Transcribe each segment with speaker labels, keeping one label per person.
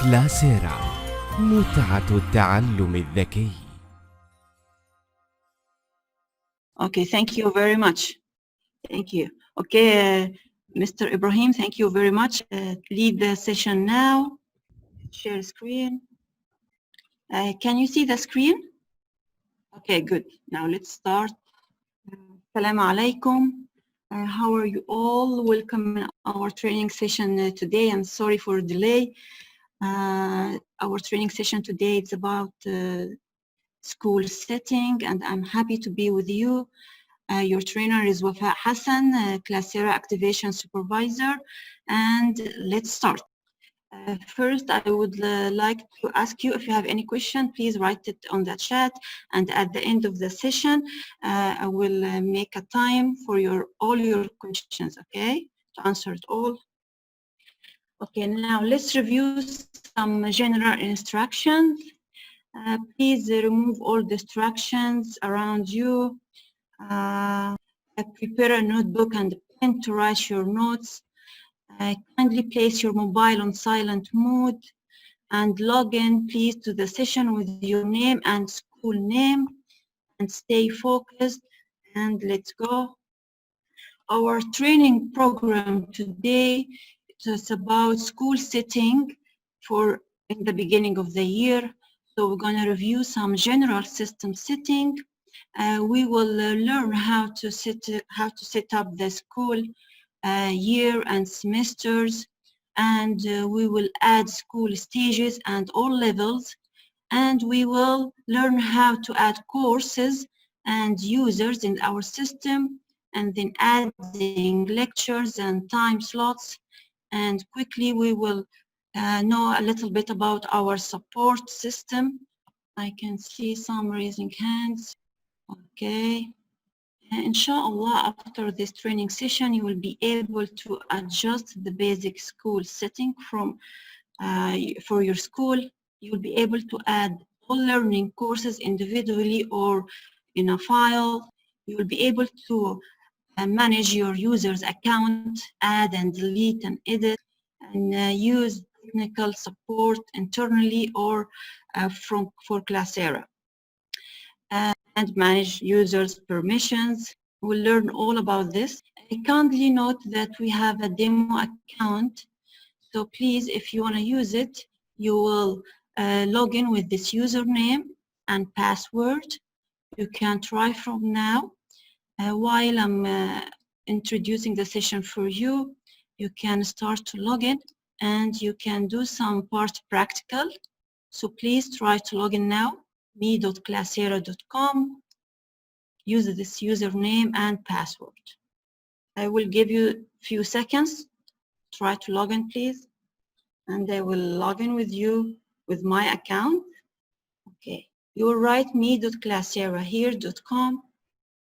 Speaker 1: كلاسيرا، متعة التعلم الذكي.
Speaker 2: Okay, thank you very much. Thank you. Okay, Mr. Ibrahim, thank you very much. Lead the session now. Share screen. Can you see the screen? Okay, good. Now let's start. Assalamu alaikum. How are you all? Welcome in our training session today. I'm sorry for delay. Our training session today is about school setting, and I'm happy to be with you. Your trainer is WAfaa Hassan, Classera Activation Supervisor, and let's start. First, I would like to ask you if you have any question, please write it on the chat, and at the end of the session, I will make a time for all your questions, okay, to answer it all. Okay, now let's review some general instructions. Please remove all distractions around you. Prepare a notebook and pen to write your notes. Kindly place your mobile on silent mode and log in, please, to the session with your name and school name, and stay focused, and let's go. Our training program today is about school setting in the beginning of the year. So we're going to review some general system setting. We will learn how to set up the school year and semesters, and we will add school stages and all levels, and we will learn how to add courses and users in our system, and then adding lectures and time slots. And quickly we will know a little bit about our support system. I can see some raising hands. Okay. Inshallah, after this training session, you will be able to adjust the basic school setting for your school. You will be able to add all learning courses individually or in a file. You will be able to manage your user's account, add and delete and edit, and use technical support internally or for Classera. And manage users' permissions. We'll learn all about this. Kindly note that we have a demo account. So please, if you want to use it, you will log in with this username and password. You can try from now. While I'm introducing the session for you, you can start to log in and you can do some part practical. So please try to log in now. me.classera.com. Use this username and password. I will give you a few seconds. Try to log in, please. And I will log in with you with my account. Okay. You will write me.classera.com.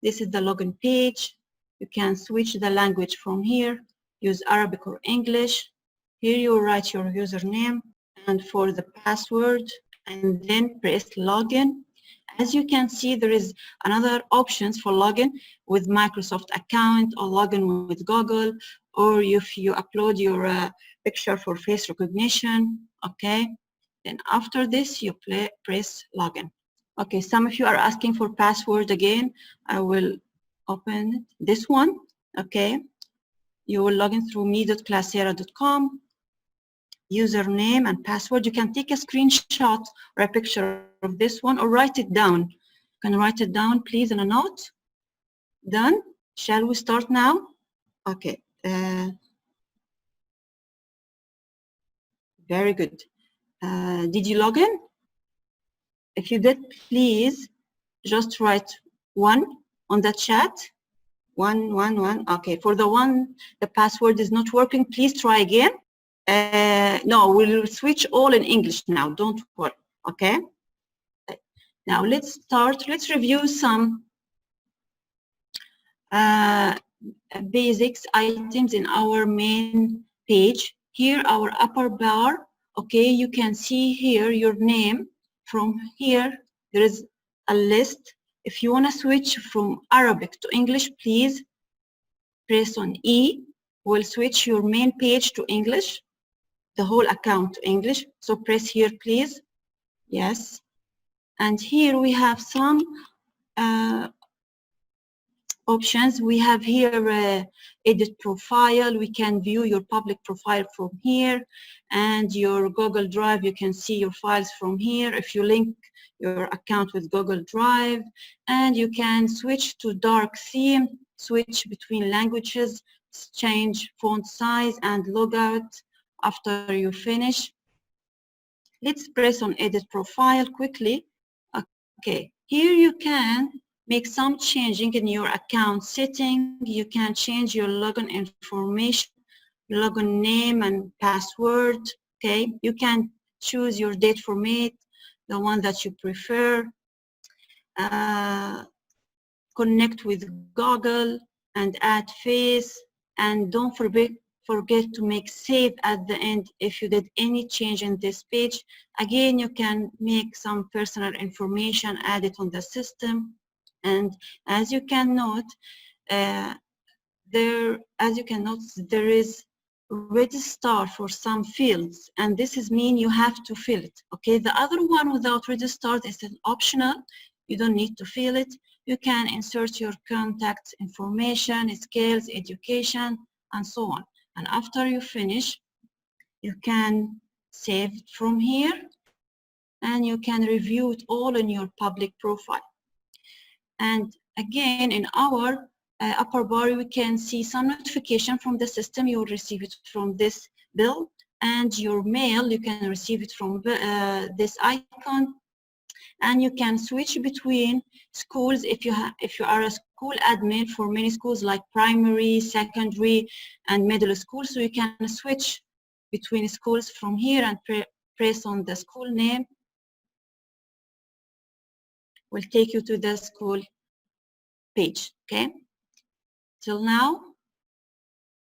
Speaker 2: This is the login page. You can switch the language from here. Use Arabic or English. Here you will write your username and for the password, and then press login. As you can see, there is another options for login with Microsoft account or login with Google, or if you upload your picture for face recognition, okay? Then after this, you press login. Okay, some of you are asking for password again. I will open this one, okay? You will log in through me.classera.com. Username and password. You can take a screenshot or a picture of this one or write it down. You can write it down, please, in a note. Done. Shall we start now? Okay. Very good. Did you log in? If you did, please just write 1 on the chat. 1. Okay. For the one the password is not working, please try again. No, we'll switch all in English now, don't worry, okay? Now let's start, let's review some basics items in our main page. Here, our upper bar, okay, you can see here your name. From here, there is a list. If you want to switch from Arabic to English, please press on E. We'll switch your main page to English. the whole account to English. So press here, please. Yes. And here we have some options. We have here edit profile. We can view your public profile from here, and your Google Drive, you can see your files from here if you link your account with Google Drive. And you can switch to dark theme, switch between languages, change font size, and log out after you finish. Let's press on edit profile quickly. Okay, here you can make some changing in your account setting. You can change your login information, login name and password. Okay, you can choose your date format, the one that you prefer. Connect with Google and add face, and don't forget to make save at the end if you did any change in this page. Again, you can make some personal information, add it on the system. And as you can note, there is red star for some fields, and this is mean you have to fill it. Okay, the other one without red star is an optional. You don't need to fill it. You can insert your contact information, skills, education, and so on. And after you finish, you can save it from here, and you can review it all in your public profile. And again, in our upper bar, we can see some notification from the system. You will receive it from this bill, and your mail, you can receive it from this icon. And you can switch between schools if you are a school admin for many schools like primary, secondary, and middle school. So you can switch between schools from here and press on the school name. Will take you to the school page. Okay. Till now.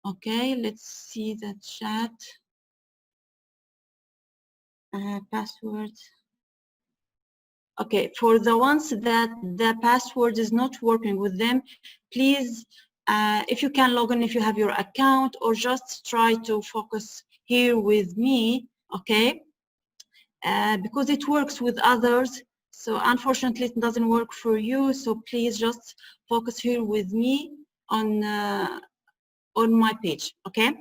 Speaker 2: Okay. Let's see the chat. Password. Okay, for the ones that the password is not working with them, please, if you can log in if you have your account, or just try to focus here with me, okay? Because it works with others, so unfortunately it doesn't work for you, so please just focus here with me on my page, okay?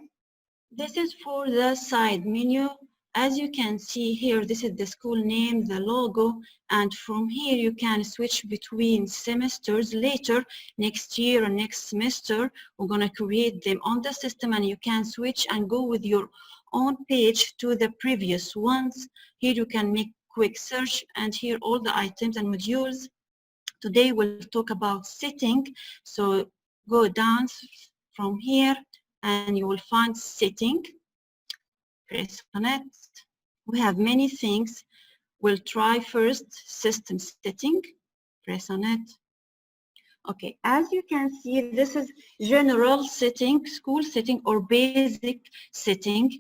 Speaker 2: This is for the side menu. As you can see here, this is the school name, the logo, and from here you can switch between semesters later, next year or next semester. We're gonna create them on the system, and you can switch and go with your own page to the previous ones. Here you can make quick search, and here all the items and modules. Today we'll talk about setting, so go down from here and you will find setting. Press on it. We have many things. We'll try first system setting. Press on it. Okay, as you can see, this is general setting, school setting, or basic setting.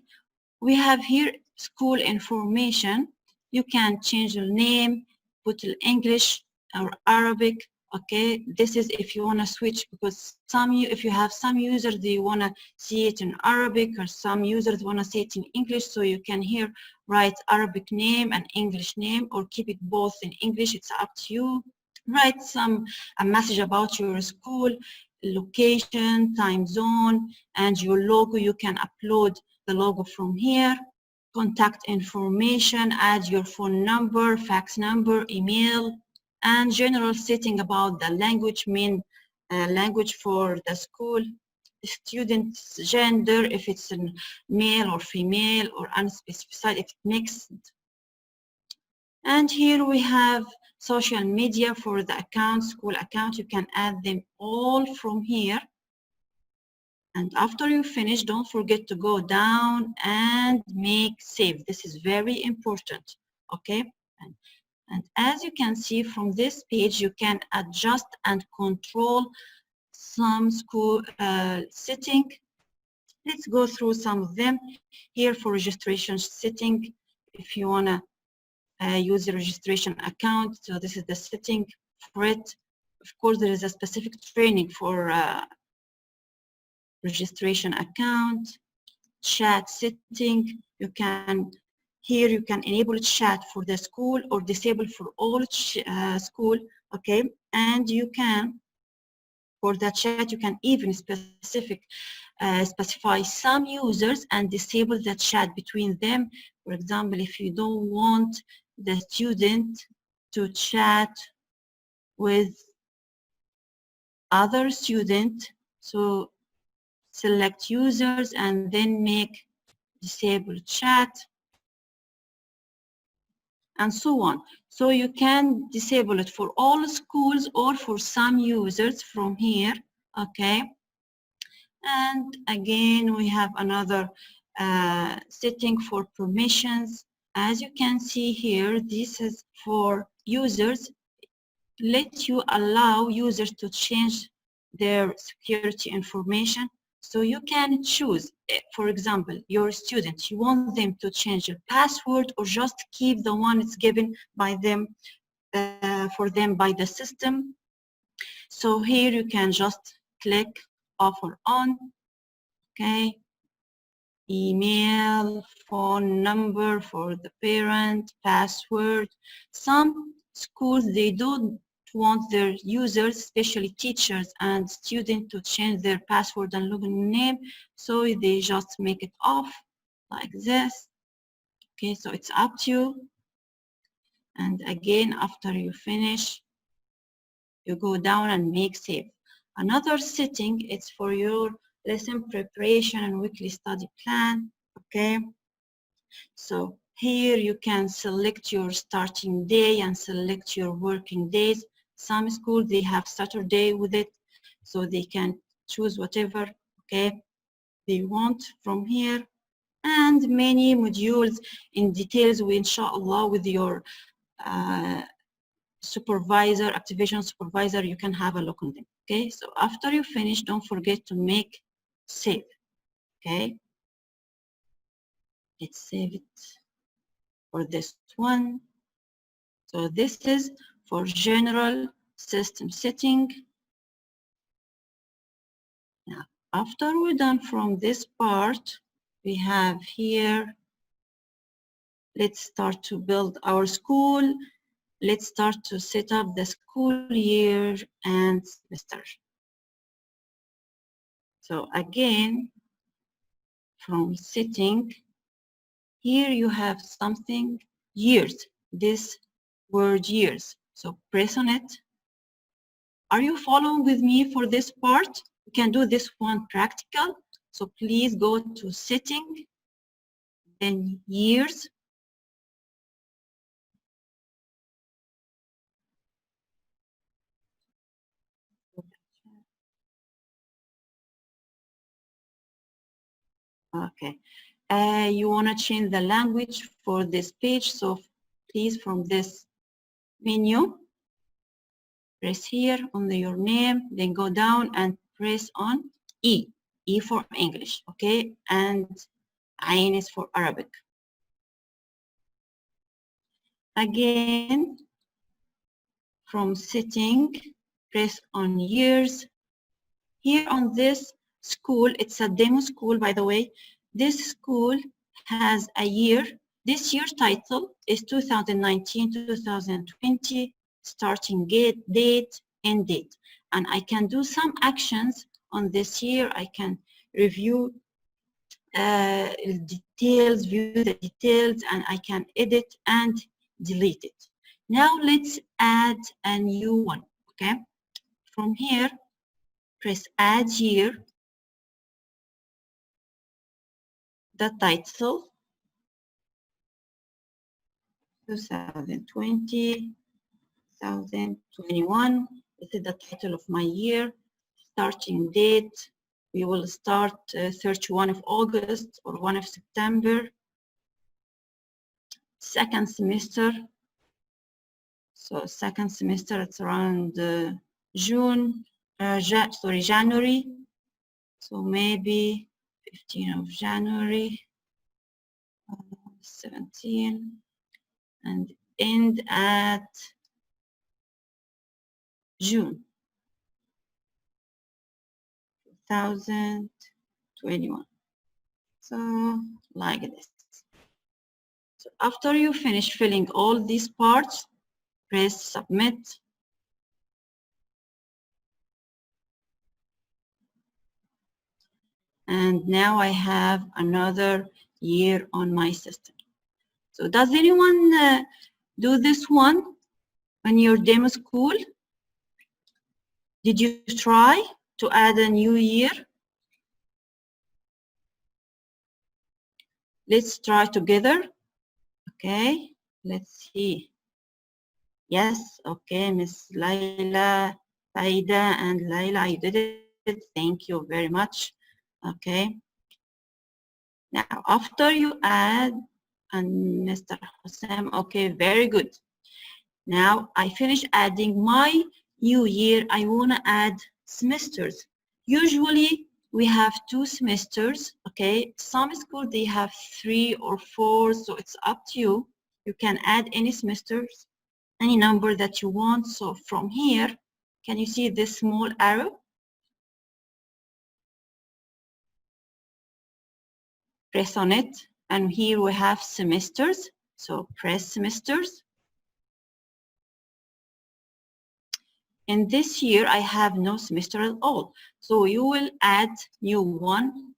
Speaker 2: We have here school information. You can change your name, put English or Arabic. Okay, this is if you want to switch, because if you have some users, they want to see it in Arabic, or some users want to see it in English, so you can here write Arabic name and English name, or keep it both in English. It's up to you. Write a message about your school, location, time zone, and your logo. You can upload the logo from here. Contact information, add your phone number, fax number, email, and general setting about the language, main language for the school, student's gender, if it's a male or female or unspecified, if it's mixed. And here we have social media for the account, school account. You can add them all from here. And after you finish, don't forget to go down and make save. This is very important, okay? And as you can see from this page, you can adjust and control some school setting. Let's go through some of them. Here for registration setting, if you wanna use the registration account, so this is the setting for it. Of course, there is a specific training for registration account. chat setting. You can, here you can enable chat for the school or disable for all school, okay? And you can, for the chat, you can even specify some users and disable the chat between them. For example, if you don't want the student to chat with other student, so select users and then make disable chat and so on. So you can disable it for all schools or for some users from here, okay? And again, we have another setting for permissions. As you can see here, this is for users. Let you allow users to change their security information. So you can choose, for example, your student, you want them to change their password or just keep the one it's given by them, for them by the system. So here you can just click off or on, okay? Email, phone number for the parent, password. Some schools, they don't want their users, especially teachers and students, to change their password and login name, so they just make it off like this. Okay, so it's up to you. And again, after you finish, you go down and make save. Another setting is for your lesson preparation and weekly study plan, okay? So here you can select your starting day and select your working days. Some schools, they have Saturday with it, so they can choose whatever, okay, they want from here. And many modules in details, inshallah, with your supervisor, activation supervisor, you can have a look on them, okay? So after you finish, don't forget to make save, okay? Let's save it for this one. So this is for general system setting. Now, after we're done from this part, we have here, let's start to build our school. Let's start to set up the school year and semester. So again, from setting, here you have something, years, this word years. So press on it. Are you following with me for this part? You can do this one practical. So please go to setting, then years. Okay. You want to change the language for this page. So please, from this menu, press here on your name, then go down and press on E. E for English, okay? And Ain is for Arabic. Again, from setting, press on years. Here on this school, it's a demo school, by the way. This school has a year. This year's title is 2019-2020, starting date, end date. And I can do some actions on this year. I can review details, view the details, and I can edit and delete it. Now let's add a new one, okay? From here, press add year, the title, 2020, 2021. This is the title of my year. Starting date, we will start 31 of August or 1 of September. Second semester. So second semester, it's around January. So maybe 15 of January, 17, and end at June 2021. So like this. So after you finish filling all these parts, press submit. And now I have another year on my system. So does anyone do this one on your demo school? Did you try to add a new year? Let's try together. Okay, let's see. Yes, okay, Miss Laila, Saida, and Laila, you did it. Thank you very much. Okay. Now, after you add, and Mr. Hussam, okay, very good. Now, I finish adding my new year. I want to add semesters. Usually, we have 2 semesters, okay? Some schools, they have 3 or 4, so it's up to you. You can add any semesters, any number that you want. So from here, can you see this small arrow? Press on it, and here we have semesters. So press semesters. In this year, I have no semester at all. So you will add new one,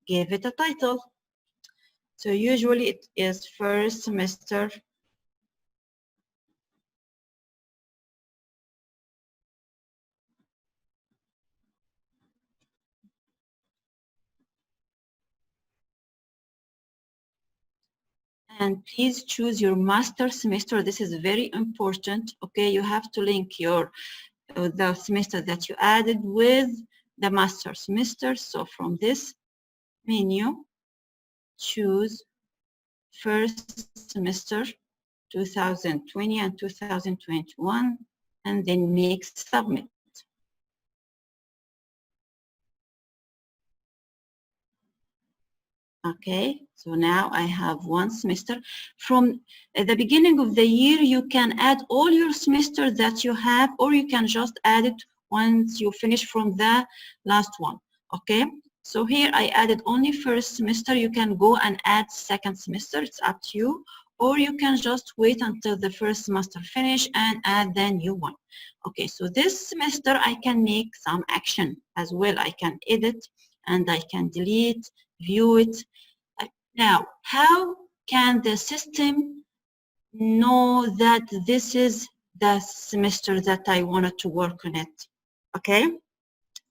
Speaker 2: give it a title. So usually it is first semester. And please choose your master semester. This is very important. Okay, you have to link your the semester that you added with the master semester. So from this menu, choose first semester 2020 and 2021, and then make submit. Okay, so now I have one semester. From the beginning of the year, you can add all your semesters that you have, or you can just add it once you finish from the last one. Okay, so here I added only first semester. You can go and add second semester, it's up to you. Or you can just wait until the first semester finish and add the new one. Okay, so this semester I can make some action as well. I can edit and I can delete, view it. Now, how can the system know that this is the semester that I wanted to work on it? Okay,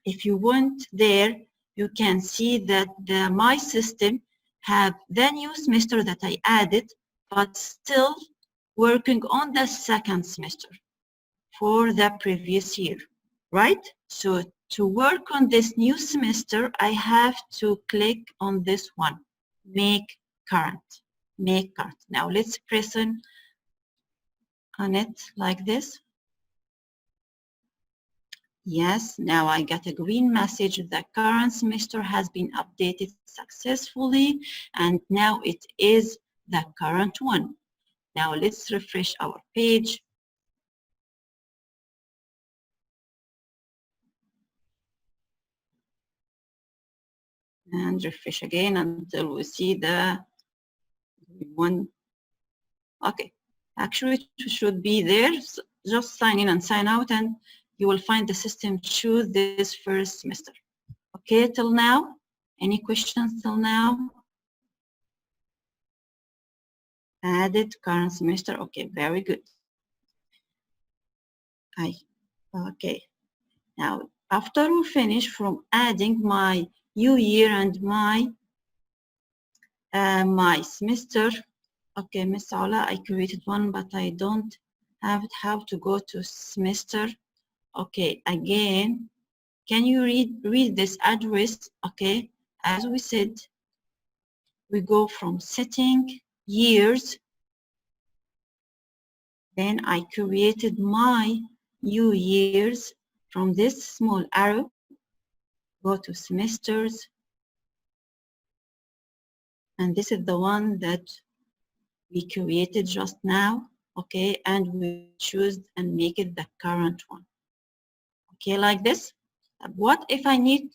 Speaker 2: if you went there, you can see that my system have the new semester that I added, but still working on the second semester for the previous year, right? So to work on this new semester, I have to click on this one, make current, make current. Now let's press on it like this. Yes, now I got a green message. The current semester has been updated successfully, and now it is the current one. Now let's refresh our page. And refresh again until we see the one. Okay, actually it should be there. So just sign in and sign out, and you will find the system choose this first semester. Okay, till now? Any questions till now? Added current semester. Okay, very good. Okay. Now, after we finish from adding my new year and my semester, okay, Miss Ola, I created one, but I don't have how to go to semester. Okay, again, can you read this address? Okay, as we said, we go from setting years. Then I created my new years from this small arrow. Go to semesters. And this is the one that we created just now. Okay, and we choose and make it the current one. Okay, like this. What if I need,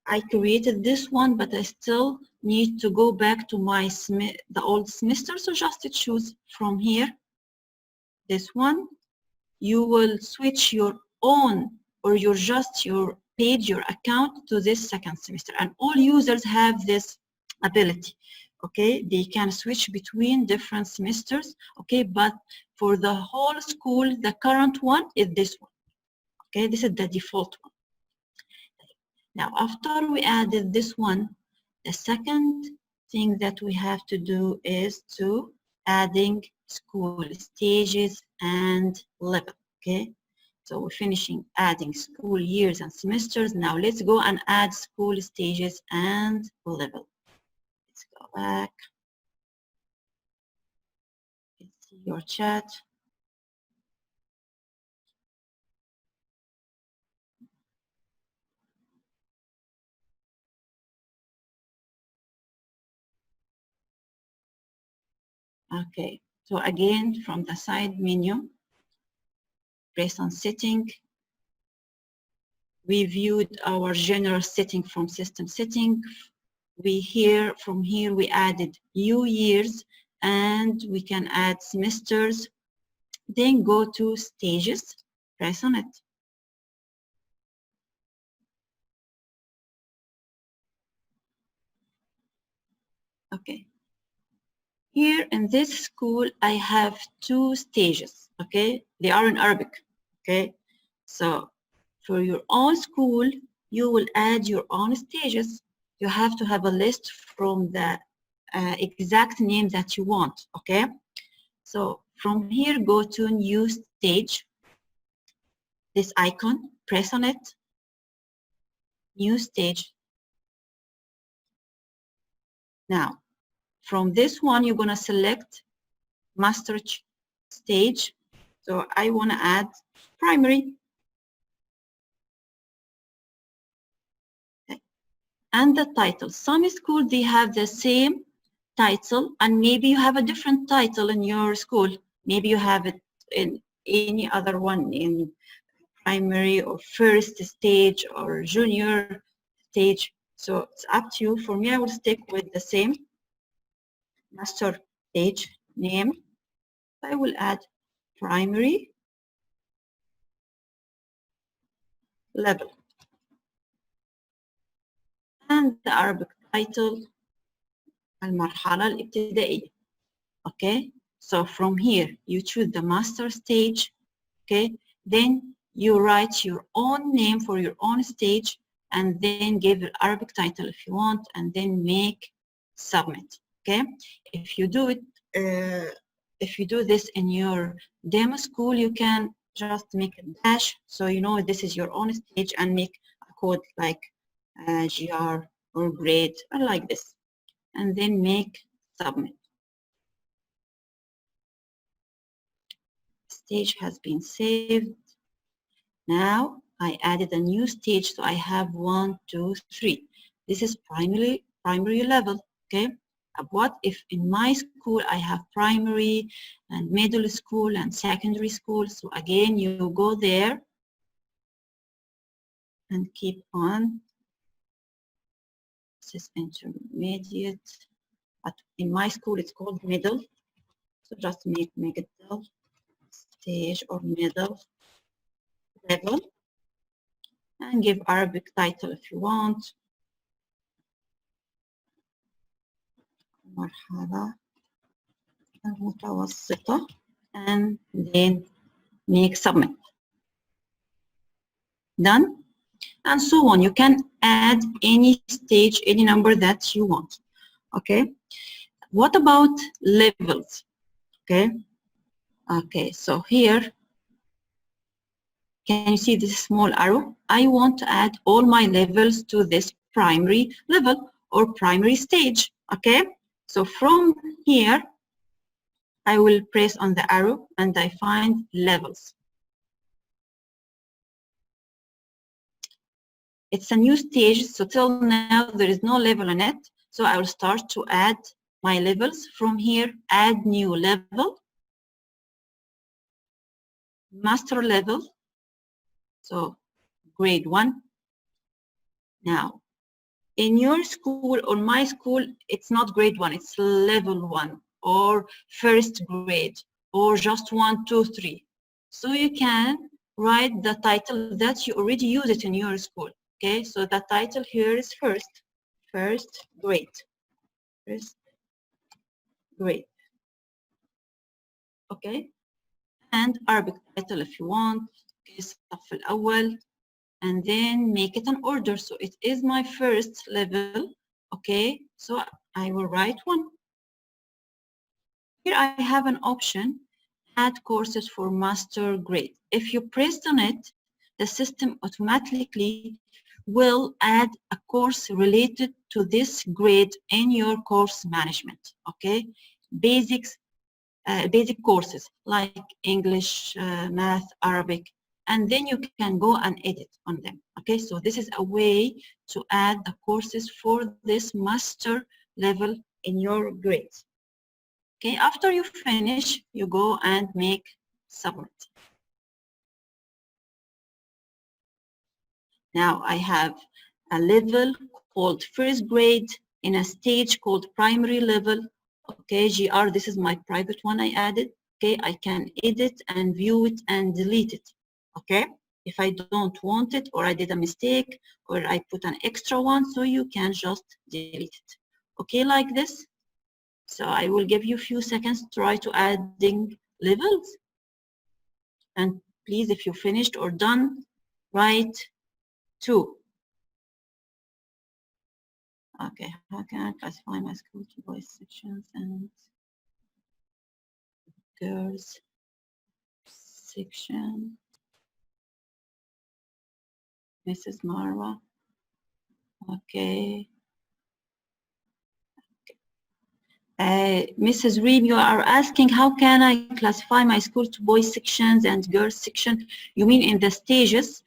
Speaker 2: I created this one, but I still need to go back to my the old semester. So just choose from here, this one. You will switch your own or your page, your account to this second semester. And all users have this ability. Okay, they can switch between different semesters. Okay, but for the whole school, the current one is this one. Okay, this is the default one. Now, after we added this one, the second thing that we have to do is to adding school stages and level, okay? So we're finishing adding school years and semesters. Now let's go and add school stages and level. Let's go back. Let's see your chat. Okay, so again, from the side menu, press on setting. We viewed our general setting from system setting. From here, we added new years and we can add semesters. Then go to stages, press on it. Okay. Here in this school, I have 2 stages, okay? They are in Arabic, okay? So for your own school, you will add your own stages. You have to have a list from the exact name that you want, okay? So from here, go to new stage. This icon, press on it, new stage. Now, from this one, you're gonna select master stage. So I wanna add primary. Okay. And the title. Some schools, they have the same title, and maybe you have a different title in your school. Maybe you have it in any other one, in primary or first stage or junior stage. So it's up to you. For me, I will stick with the same master stage name. I will add primary level. And the Arabic title, المرحلة الابتدائية. Okay, so from here, you choose the master stage. Okay, then you write your own name for your own stage and then give the Arabic title if you want, and then make submit. Okay, if you do it, if you do this in your demo school, you can just make a dash so you know this is your own stage and make a code like GR or grade or like this, and then make submit. Stage has been saved. Now I added a new stage, so I have 1, 2, 3. This is primary level. Okay. What if in my school I have primary and middle school and secondary school? So again, you go there and keep on. This is intermediate, but in my school it's called middle. So just make middle stage or middle level, and give Arabic title if you want. مرحلة المتوسطة, and then make submit. Done? And so on. You can add any stage, any number that you want. Okay. What about levels? Okay. Okay. So here, can you see this small arrow? I want to add all my levels to this primary level or primary stage. Okay. So from here, I will press on the arrow and I find levels. It's a new stage, so till now there is no level on it. So I will start to add my levels. From here, add new level, master level, so grade 1. Now, in your school, on my school, it's not grade 1, it's level 1 or first grade or just 1, 2, 3. So you can write the title that you already use it in your school. Okay, so the title here is first grade, first grade. Okay, and Arabic title if you want. Okay, الصف الأول, and then make it an order. So it is my first level. Okay, so I will write 1. Here I have an option, add courses for master grade. If you press on it, the system automatically will add a course related to this grade in your course management. Okay, basics, basic courses like English, math, Arabic, and then you can go and edit on them. Okay, so this is a way to add the courses for this master level in your grades. Okay, after you finish, you go and make submit. Now I have a level called first grade in a stage called primary level. Okay, GR, this is my private one I added. Okay, I can edit and view it and delete it. Okay, if I don't want it or I did a mistake or I put an extra one, so you can just delete it. Okay, like this. So I will give you a few seconds to try to adding levels. And please, if you finished or done, write 2. Okay, how can I classify my school to boys sections and girls section? Mrs. Marwa. Okay. Mrs. Reem, you are asking how can I classify my school to boys sections and girls section? You mean in the stages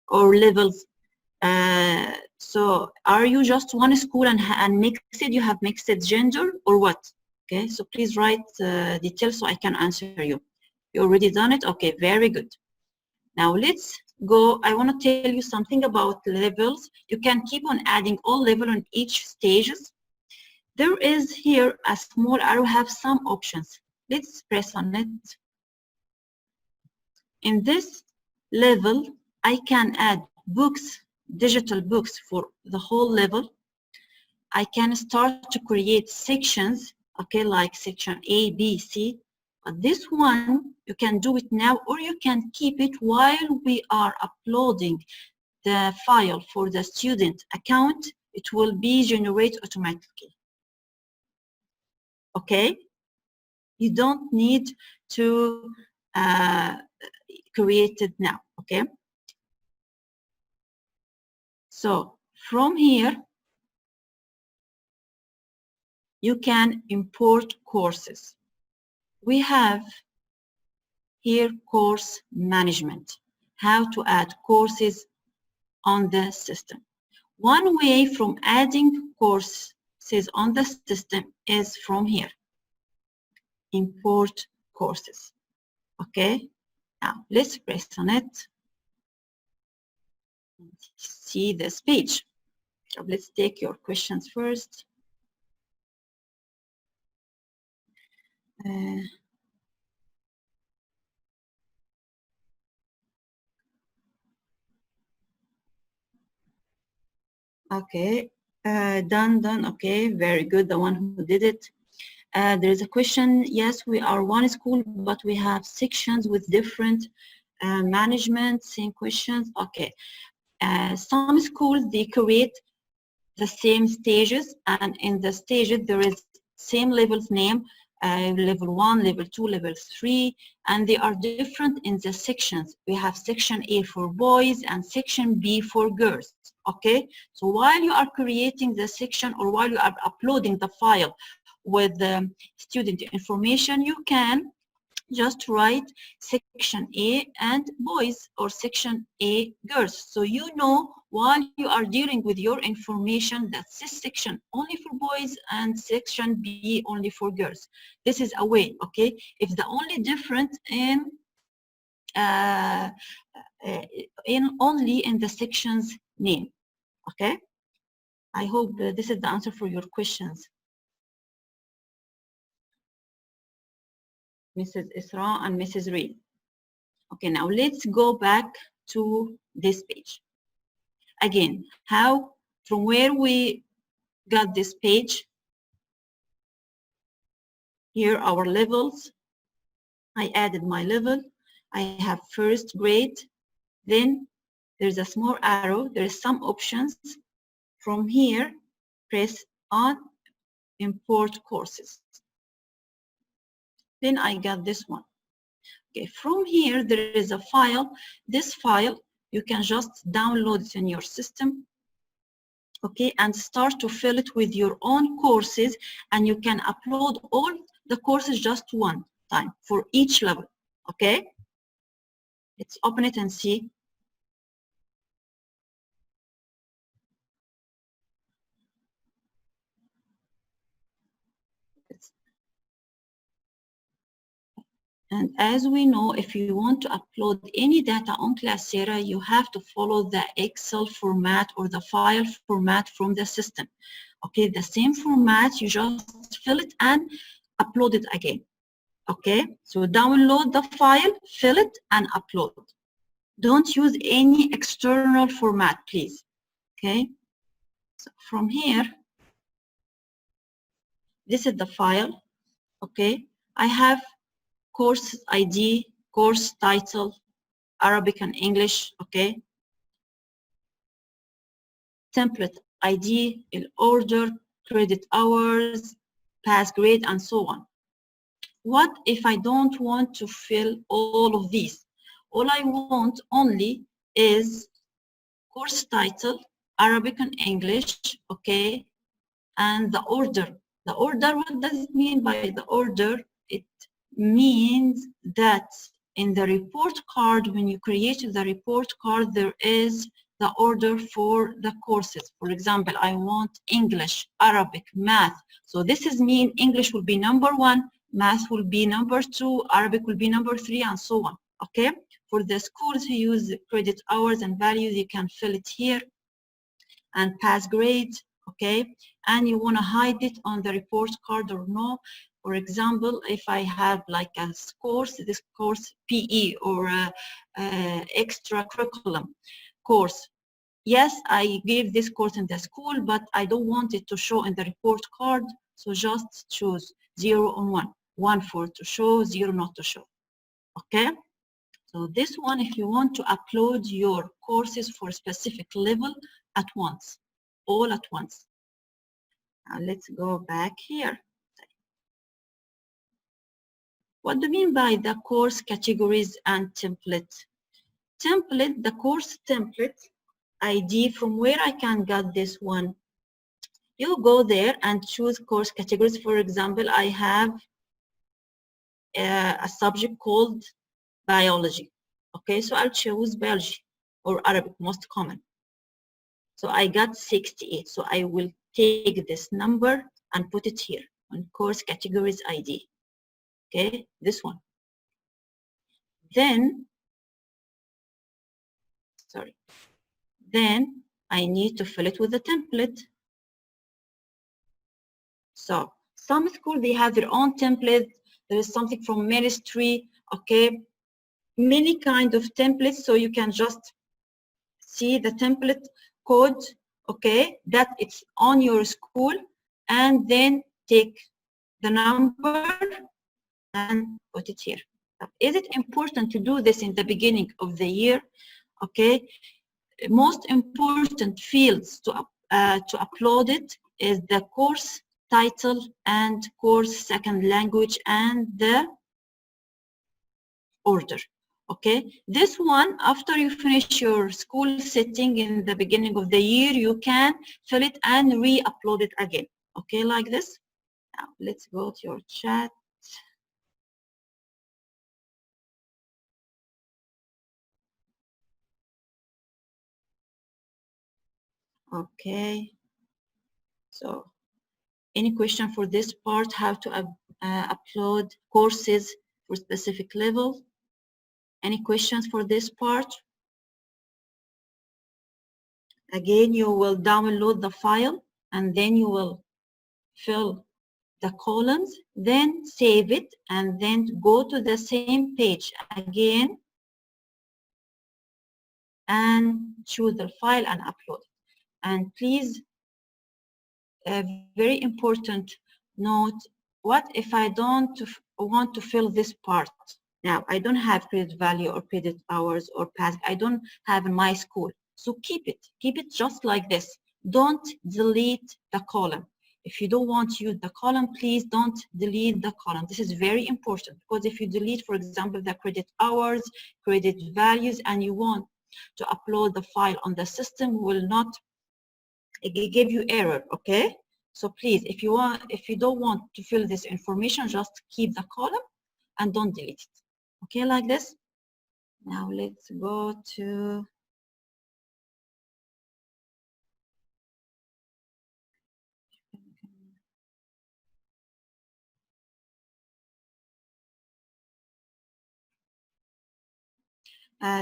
Speaker 2: or levels? So are you just one school and mixed, you have mixed gender or what? Okay, so please write details so I can answer you. You already done it? Okay, very good. Now let's go. I want to tell you something about levels. You can keep on adding all level on each stages. There is here a small arrow, have some options. Let's press on it. In this level, I can add books, digital books for the whole level. I can start to create sections, okay, like section A, B, C. But this one, you can do it now or you can keep it while we are uploading the file for the student account. It will be generated automatically. Okay? You don't need to create it now, okay? So from here, you can import courses. We have here course management, how to add courses on the system. One way from adding courses on the system is from here, import courses. Okay, now let's press on it. See this page. So let's take your questions first. Okay, done. Okay, very good. The one who did it. There is a question. Yes, we are one school, but we have sections with different management. Same questions. Okay. Some schools they create the same stages, and in the stages there is same levels name, level 1, level 2, level 3, and they are different in the sections. We have section A for boys and section B for girls. Okay, so while you are creating the section or while you are uploading the file with the student information, you can just write section A and boys or section A girls. So you know while you are dealing with your information that this section only for boys and section B only for girls. This is a way, okay? If the only difference in only in the section's name, okay? I hope this is the answer for your questions. Mrs. Isra and Mrs. Reed. Okay, now let's go back to this page. Again, how, from where we got this page, here our levels. I added my level. I have first grade. Then there's a small arrow. There's some options. From here, press on import courses. Then I got this one. Okay, from here, there is a file. This file, you can just download it in your system, okay, and start to fill it with your own courses, and you can upload all the courses just one time for each level, okay? Let's open it and see. And as we know, if you want to upload any data on Classera, you have to follow the Excel format or the file format from the system. Okay, the same format, you just fill it and upload it again. Okay, so download the file, fill it and upload. Don't use any external format, please. Okay, so from here, this is the file. Okay, I have course ID, course title, Arabic and English, okay? Template ID, order, credit hours, pass grade, and so on. What if I don't want to fill all of these? All I want only is course title, Arabic and English, okay? And the order. The order, what does it mean by the order? It means that in the report card, when you create the report card, there is the order for the courses. For example, I want English, Arabic, math. So this is mean English will be number 1, math will be number 2, Arabic will be number 3, and so on. Okay? For the schools who use credit hours and values, you can fill it here and pass grade. Okay? And you want to hide it on the report card or no. For example, if I have like a course, this course PE or extra curriculum course. Yes, I gave this course in the school, but I don't want it to show in the report card. So just choose 0 and 1. 1 for to show, 0 not to show. Okay? So this one, if you want to upload your courses for a specific level at once, all at once. Now let's go back here. What do you mean by the course categories and template? Template, the course template ID, from where I can get this one. You go there and choose course categories. For example, I have a subject called biology. Okay, so I'll choose biology or Arabic, most common. So I got 68. So I will take this number and put it here on course categories ID. Okay, this one. Then, sorry. Then I need to fill it with a template. So some schools, they have their own template. There is something from ministry, okay? Many kind of templates, so you can just see the template code, okay, that it's on your school, and then take the number and put it here. Is it important to do this in the beginning of the year? Okay, most important fields to upload it is the course title and course second language and the order. Okay, this one, after you finish your school setting in the beginning of the year, you can fill it and re-upload it again. Okay, like this. Now let's go to your chat. Okay, so any question for this part, how to upload courses for specific level? Any questions for this part? Again, you will download the file and then you will fill the columns, then save it, and then go to the same page again and choose the file and upload it. And please, a very important note, what if I don't want to fill this part? Now, I don't have credit value or credit hours or pass. I don't have in my school. So keep it just like this. Don't delete the column. If you don't want to use the column, please don't delete the column. This is very important because if you delete, for example, the credit hours, credit values, and you want to upload the file on the system, will not give you error, okay? So please, if you don't want to fill this information, just keep the column and don't delete it. Okay, like this. Now let's go to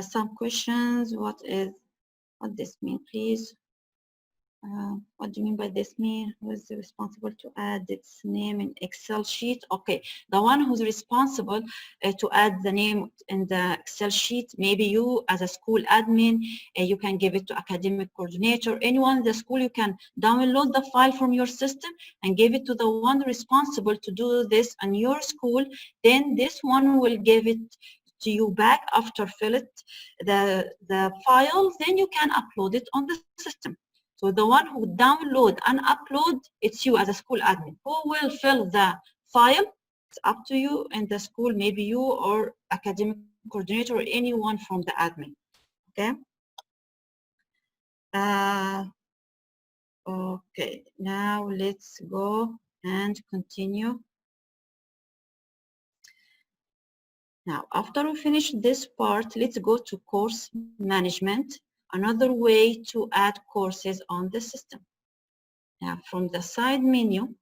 Speaker 2: some questions. What this mean, please? What do you mean by this mean? Who is responsible to add its name in Excel sheet? Okay, the one who's responsible to add the name in the Excel sheet, maybe you as a school admin, you can give it to academic coordinator, anyone in the school, you can download the file from your system and give it to the one responsible to do this in your school. Then this one will give it to you back after fill it the file, then you can upload it on the system. So the one who download and upload, it's you as a school admin. Who will fill the file? It's up to you in the school, maybe you or academic coordinator or anyone from the admin, okay? Okay, now let's go and continue. Now, after we finish this part, let's go to course management, another way to add courses on the system. Now, from the side menu,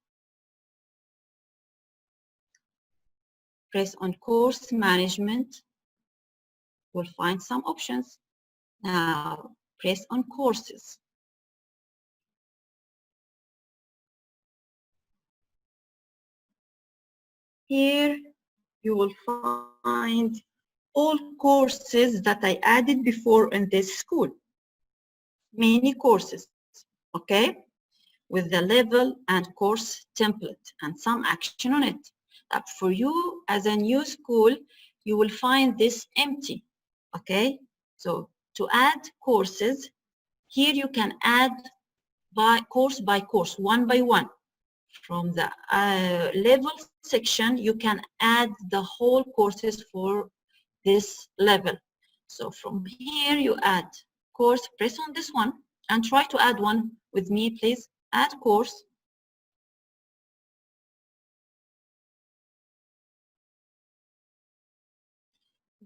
Speaker 2: press on course management. We'll find some options. Now, press on courses. Here, you will find all courses that I added before in this school. Many courses, okay? With the level and course template and some action on it. For you as a new school, you will find this empty, okay? So to add courses, here you can add by course, one by one. From the level section, you can add the whole courses for this level. So from here, you add course, press on this one, and try to add one with me, please. Add course.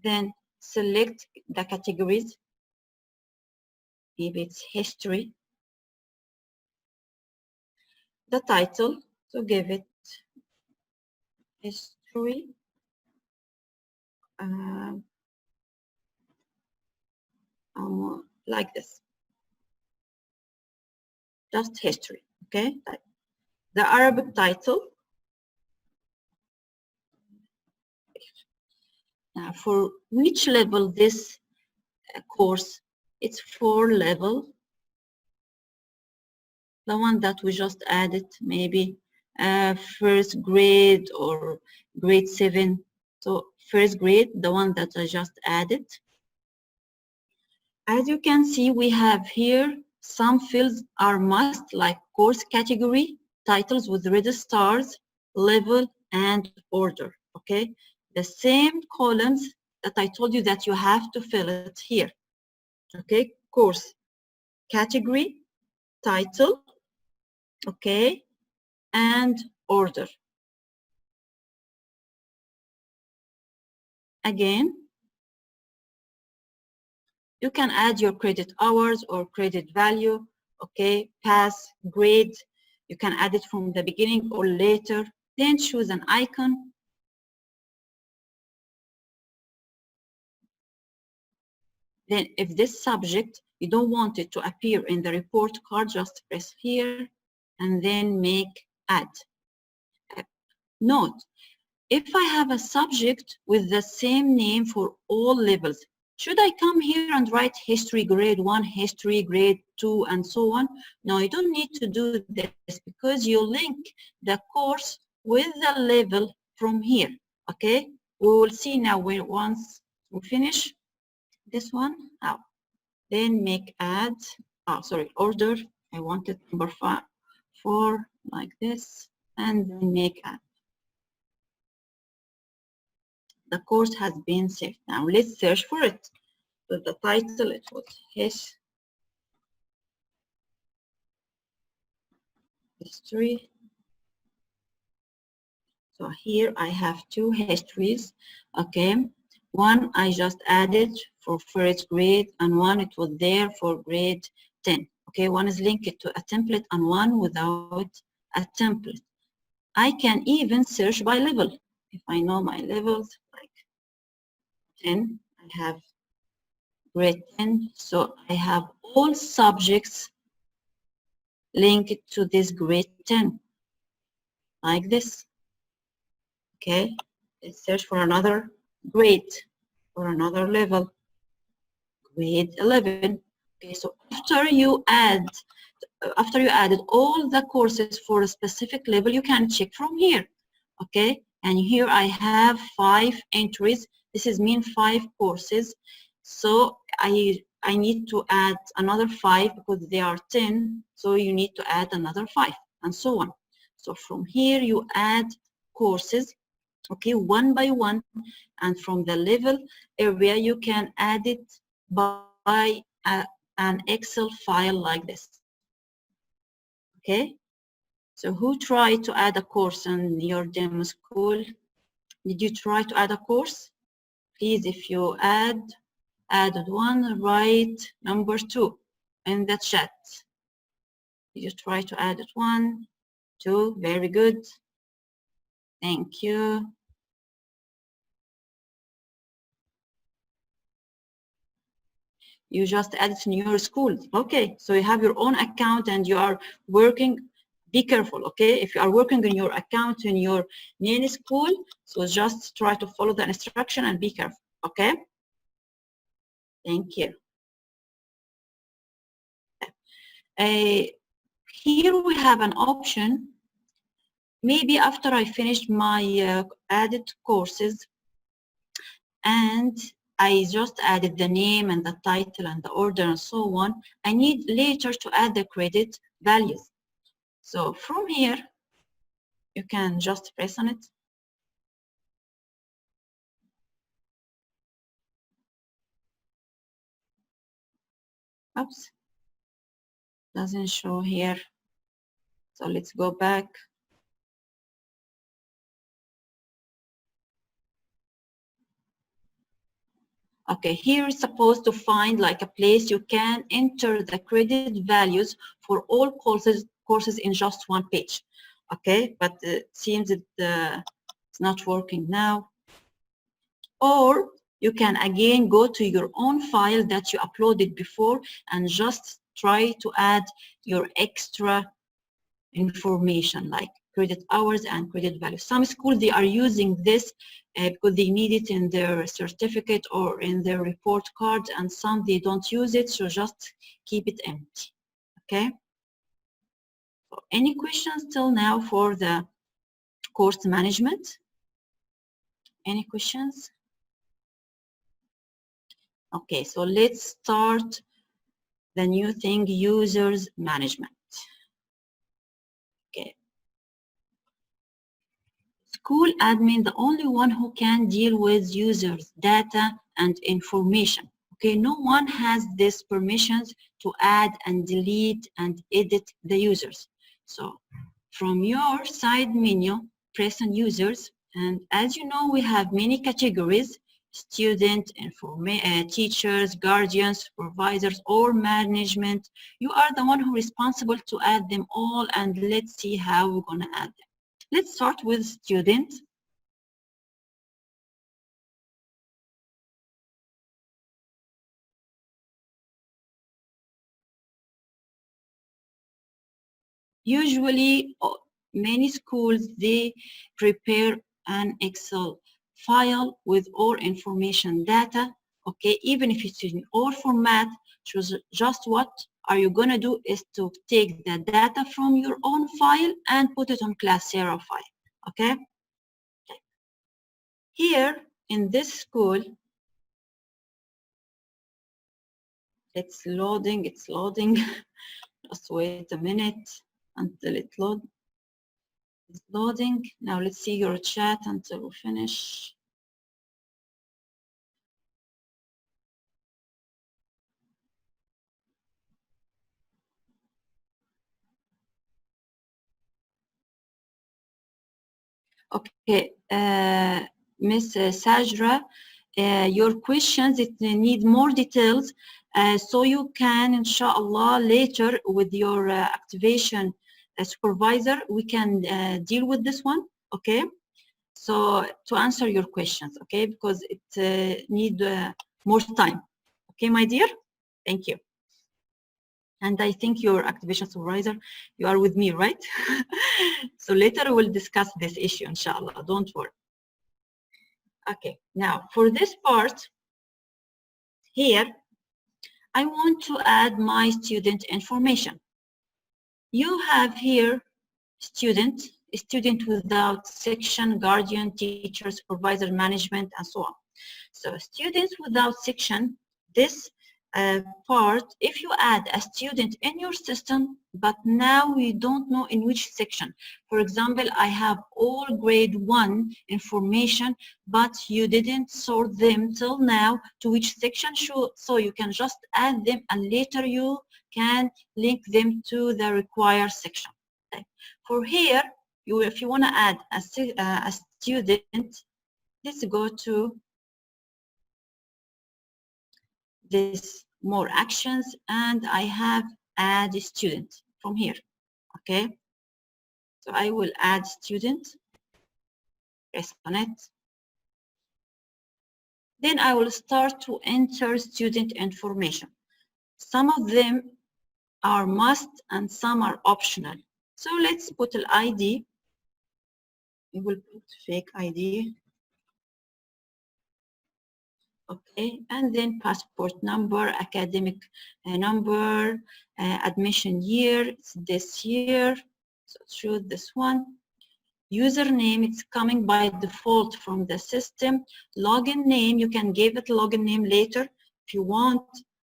Speaker 2: Then select the categories. Maybe it's history. The title, so give it history. Like this. Just history, okay? The Arabic title. Now, for which level this course, it's for level. The one that we just added, maybe first grade or grade 7. So first grade, the one that I just added. As you can see, we have here some fields are must, like course category, titles with red stars, level, and order, okay? The same columns that I told you that you have to fill it here, okay? Course, category, title, okay, and order. Again, you can add your credit hours or credit value, okay, pass, grade. You can add it from the beginning or later. Then choose an icon. Then if this subject, you don't want it to appear in the report card, just press here and then make add. Note, if I have a subject with the same name for all levels, should I come here and write history grade 1, history grade 2, and so on? No, you don't need to do this because you link the course with the level from here, okay? We will see now once we finish this one. Now, then make add, order. I wanted number 4 like this, and then make add. The course has been saved. Now let's search for it. So the title, it was history. So here I have 2 histories, okay? One I just added for first grade and one it was there for grade 10. Okay, one is linked to a template and one without a template. I can even search by level. If I know my levels, like 10, I have grade 10. So I have all subjects linked to this grade 10, like this. Okay, let's search for another grade, for another level, grade 11. Okay, so after you added all the courses for a specific level, you can check from here. Okay, and here I have 5 entries. This is mean 5 courses. So I need to add another 5 because they are 10. So you need to add another 5 and so on. So from here you add courses, okay, one by one, and from the level area you can add it by an Excel file like this. Okay, so who tried to add a course in your demo school? Did you try to add a course? Please, if you added one, write number 2 in the chat. Did you try to add it 1, 2? Very good. Thank you. You just add it in your school. Okay, so you have your own account and you are working. Be careful, okay? If you are working on your account in your nanny school, so just try to follow the instruction and be careful, okay? Thank you. Here we have an option. Maybe after I finished my added courses and I just added the name and the title and the order and so on, I need later to add the credit values. So from here, you can just press on it. Oops, doesn't show here. So let's go back. Okay, here is supposed to find like a place you can enter the credit values for all courses in just one page. Okay, but it seems that it's not working now. Or you can again go to your own file that you uploaded before and just try to add your extra information like credit hours and credit values. Some schools, they are using this because they need it in their certificate or in their report card, and some they don't use it, so just keep it empty, okay? So any questions till now for the course management? Any questions? Okay, so let's start the new thing, users management. Okay. School admin, the only one who can deal with users, data, and information. Okay, no one has these permissions to add and delete and edit the users. So from your side menu, press on users, and as you know, we have many categories: student, teachers, guardians, supervisors, or management. You are the one who is responsible to add them all, and let's see how we're gonna add them. Let's start with student. Usually, many schools, they prepare an Excel file with all information data, okay, even if it's in all format. Just what are you gonna do is to take the data from your own file and put it on Classera file, okay? Here in this school, it's loading, just wait a minute until it loads. It's loading. Now let's see your chat until we finish. Okay, Miss Sajra, your questions, it need more details. So you can, inshallah, later with your activation supervisor, we can deal with this one, okay? So to answer your questions, okay, because it need more time. Okay, my dear? Thank you. And I think your activation supervisor, you are with me, right? So later we'll discuss this issue, inshallah, don't worry. Okay, now for this part here, I want to add my student information. You have here student, a student without section, guardian, teacher, supervisor, management, and so on. So students without section, this part, if you add a student in your system, but now we don't know in which section. For example, I have all grade 1 information, but you didn't sort them till now to which section, so you can just add them and later you can link them to the required section. Okay. For here, if you want to add a student, let's go to this more actions and I have add a student from here, okay? So I will add student, press on it. Then I will start to enter student information. Some of them are must and some are optional. So let's put an ID. We will put fake ID. Okay, and then passport number, academic number, admission year, it's this year, so choose this one. Username, it's coming by default from the system. Login name, you can give it login name later if you want.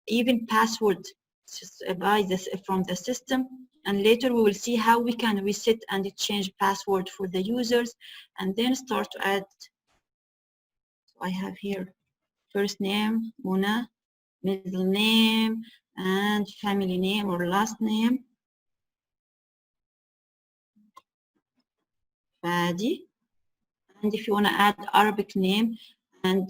Speaker 2: Even password, just by this from the system. And later we will see how we can reset and change password for the users, and then start to add. So I have here first name, Muna, middle name, and family name or last name, Fadi. And if you want to add Arabic name, and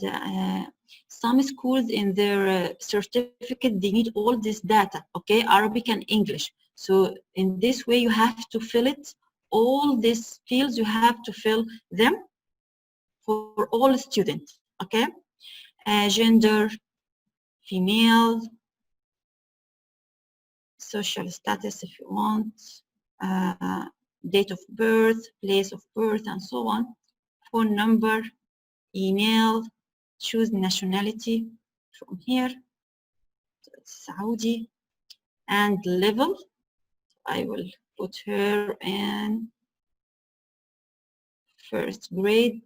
Speaker 2: some schools in their certificate, they need all this data, okay, Arabic and English. So in this way, you have to fill it, all these fields, you have to fill them for all students, okay? Gender, female, social status if you want, date of birth, place of birth, and so on, phone number, email, choose nationality from here, so it's Saudi, and level, I will put her in first grade,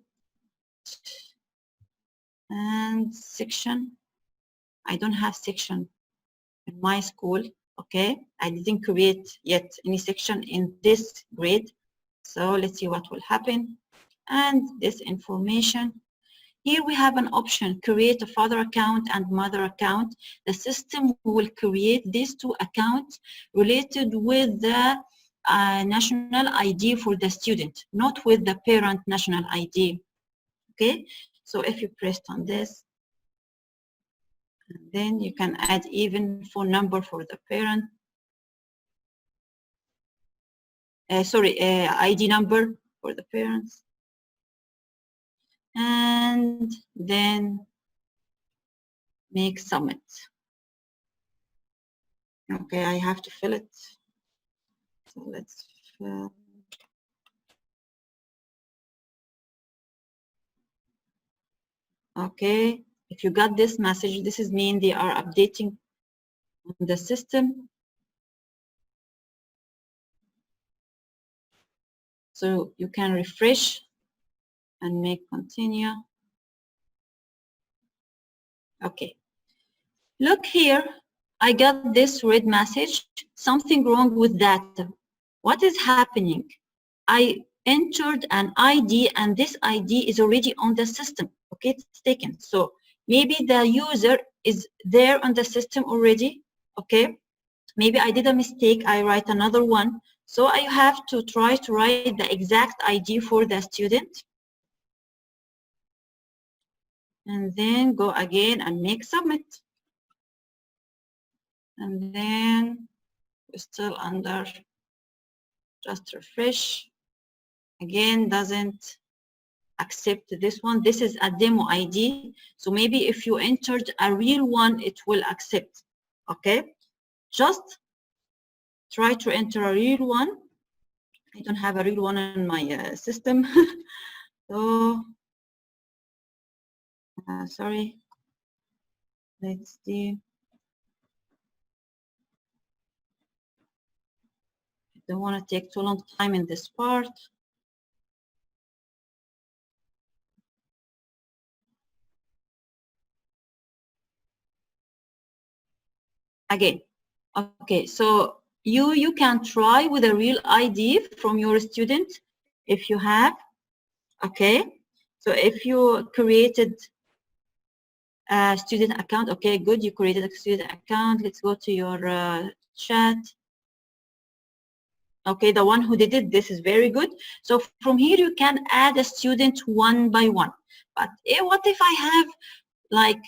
Speaker 2: and section, I don't have section in my school, okay, I didn't create yet any section in this grade, so let's see what will happen. And this information. Here we have an option, create a father account and mother account. The system will create these two accounts related with the national ID for the student, not with the parent national ID. Okay, so if you press on this, then you can add even phone number for the parent. ID number for the parents. And then make submit. Okay, I have to fill it. So let's okay, if you got this message, this is mean they are updating the system. So you can refresh and make continue. Okay. Look here, I got this red message, something wrong with data. What is happening? I entered an ID and this ID is already on the system. Okay, it's taken. So maybe the user is there on the system already. Okay, maybe I did a mistake. I write another one. So I have to try to write the exact ID for the student. And then go again and make submit. And then we're still under, just refresh. Again, doesn't accept this one. This is a demo ID. So maybe if you entered a real one, it will accept. Okay, just try to enter a real one. I don't have a real one in my system. So, sorry. Let's see. I don't want to take too long time in this part. Again, okay, so you can try with a real ID from your student if you have. Okay, so if you created a student account, okay, good, you created a student account. Let's go to your chat. Okay, the one who did it, this is very good. So from here you can add a student one by one. But what if I have like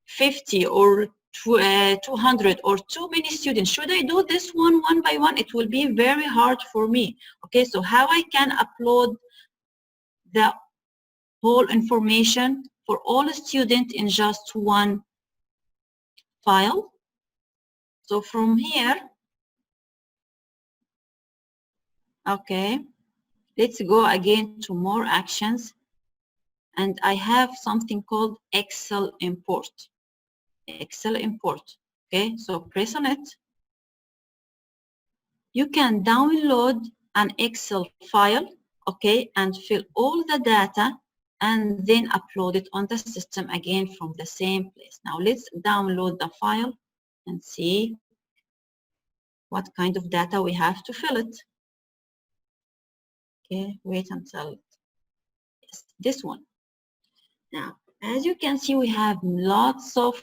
Speaker 2: 50 or 200 or too many students? Should I do this one by one? It will be very hard for me. Okay, so how I can upload the whole information for all students in just one file? So from here, okay, let's go again to more actions. And I have something called Excel import. Excel import. Okay, so press on it. You can download an Excel file, okay, and fill all the data and then upload it on the system again from the same place. Now let's download the file and see what kind of data we have to fill it. Okay, wait until yes, this one. Now, as you can see, we have lots of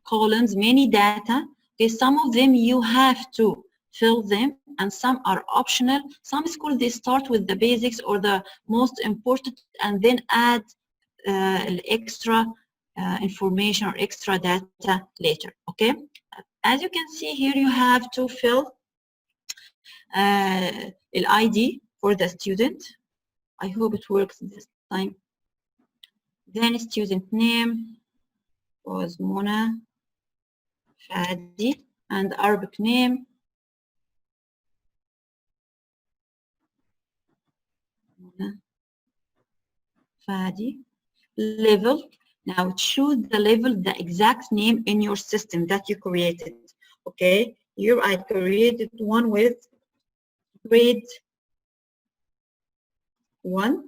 Speaker 2: columns, many data. Okay, some of them you have to fill them and some are optional. Some schools, they start with the basics or the most important and then add extra information or extra data later, okay? As you can see here, you have to fill the ID for the student. I hope it works this time. Then student name was Mona Fadi and Arabic name Mona Fadi. Level. Now choose the level, the exact name in your system that you created. Okay, here I created one with grade 1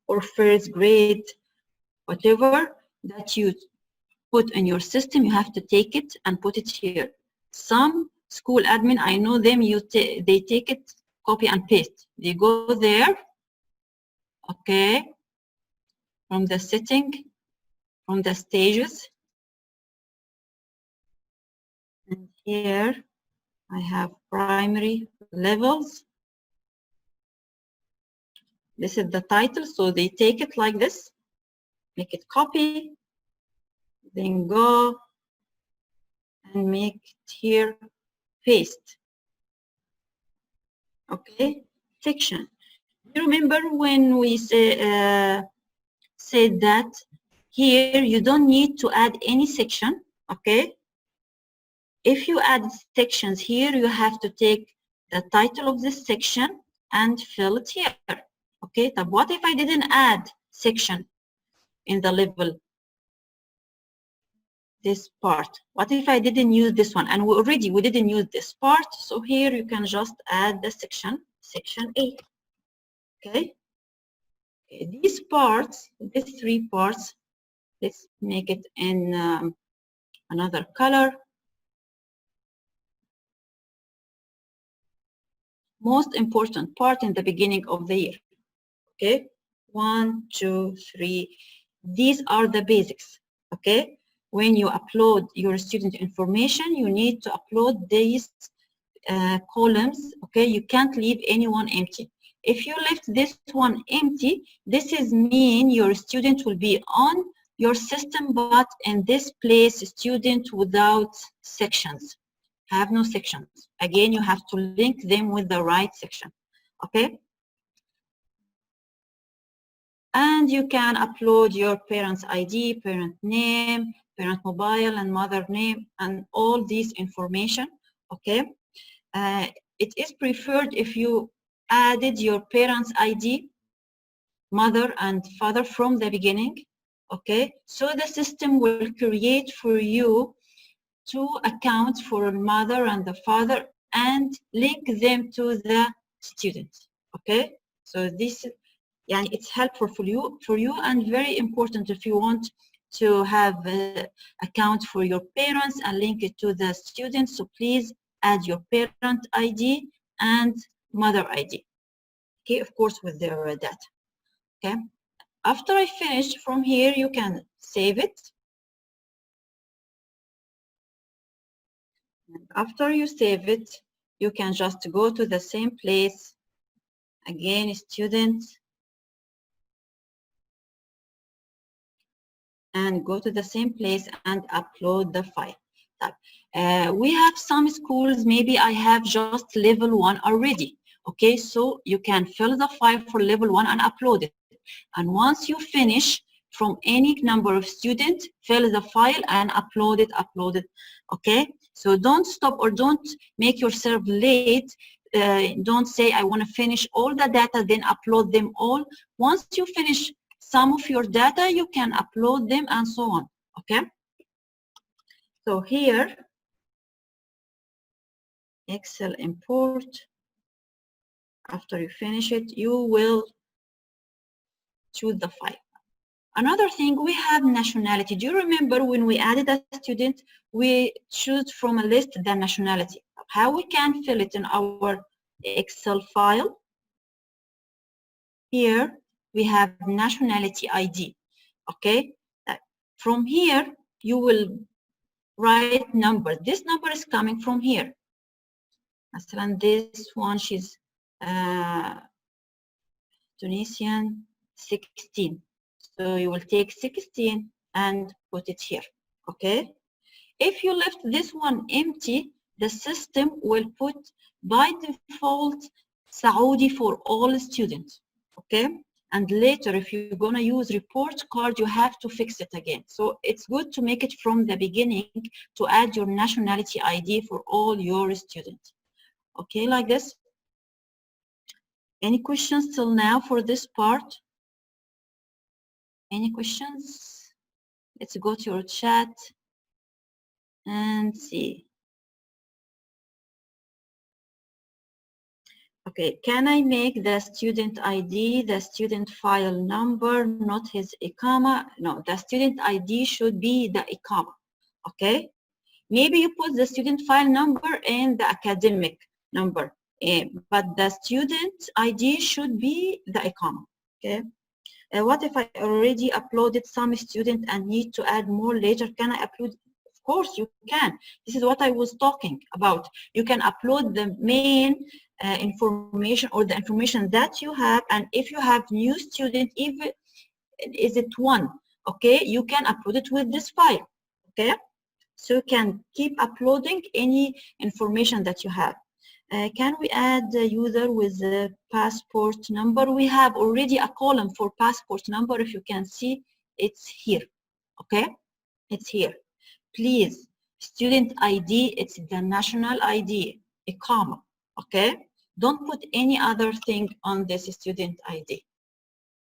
Speaker 2: or first grade, whatever that you put in your system, you have to take it and put it here. Some school admin, I know them, they take it, copy and paste. They go there, okay, from the setting, from the stages. And here I have primary levels. This is the title, so they take it like this, make it copy, then go and make it here paste. Okay, section. You remember when we said that here you don't need to add any section, okay? If you add sections here, you have to take the title of this section and fill it here. Okay, but what if I didn't add section in the level? This part. What if I didn't use this one? And we didn't use this part. So here you can just add the section A. Okay. These parts, these three parts, let's make it in another color. Most important part in the beginning of the year. Okay. 1, 2, 3. These are the basics. Okay. When you upload your student information, you need to upload these columns. Okay. You can't leave anyone empty. If you left this one empty, this is mean your student will be on your system, but in this place, student without sections, have no sections. Again, you have to link them with the right section. Okay. And you can upload your parent's ID, parent name, parent mobile, and mother name, and all this information. Okay. It is preferred if you added your parent's ID, mother and father from the beginning. Okay. So the system will create for you 2 accounts for mother and the father and link them to the student. Okay. So this, yeah, it's helpful for you and very important if you want to have an account for your parents and link it to the student. So please add your parent ID and mother ID. Okay, of course with their data. Okay. After I finish from here, you can save it. And after you save it, you can just go to the same place. Again, student. And go to the same place and upload the file. We have some schools, maybe I have just level 1 already. Okay, so you can fill the file for level 1 and upload it. And once you finish from any number of students, fill the file and upload it. Okay, so don't stop or don't make yourself late. Don't say I want to finish all the data, then upload them all. Once you finish some of your data, you can upload them and so on. Okay. So here, Excel import. After you finish it, you will choose the file. Another thing, we have nationality. Do you remember when we added a student, we choose from a list the nationality? How we can fill it in our Excel file? Here, we have nationality ID. Okay. From here, you will write number. This number is coming from here. And this one, she's Tunisian 16. So you will take 16 and put it here. Okay. If you left this one empty, the system will put by default Saudi for all students. Okay. And later, if you're going to use report card, you have to fix it again. So it's good to make it from the beginning to add your nationality ID for all your students. Okay, like this. Any questions till now for this part? Any questions? Let's go to your chat and see. Okay, can I make the student ID the student file number, not his Iqama? No, the student ID should be the Iqama. Okay, maybe you put the student file number and the academic number, but the student ID should be the Iqama. Okay. What if I already uploaded some student and need to add more later? Can I upload? Of course you can. This is what I was talking about. You can upload the main information or the information that you have, and if you have new student, even is it one, okay, you can upload it with this file. Okay, so you can keep uploading any information that you have. Can we add the user with the passport number? We have already a column for passport number. If you can see, it's here. Okay, it's here. Please, student ID, it's the national ID, Iqama. Okay, don't put any other thing on this student ID.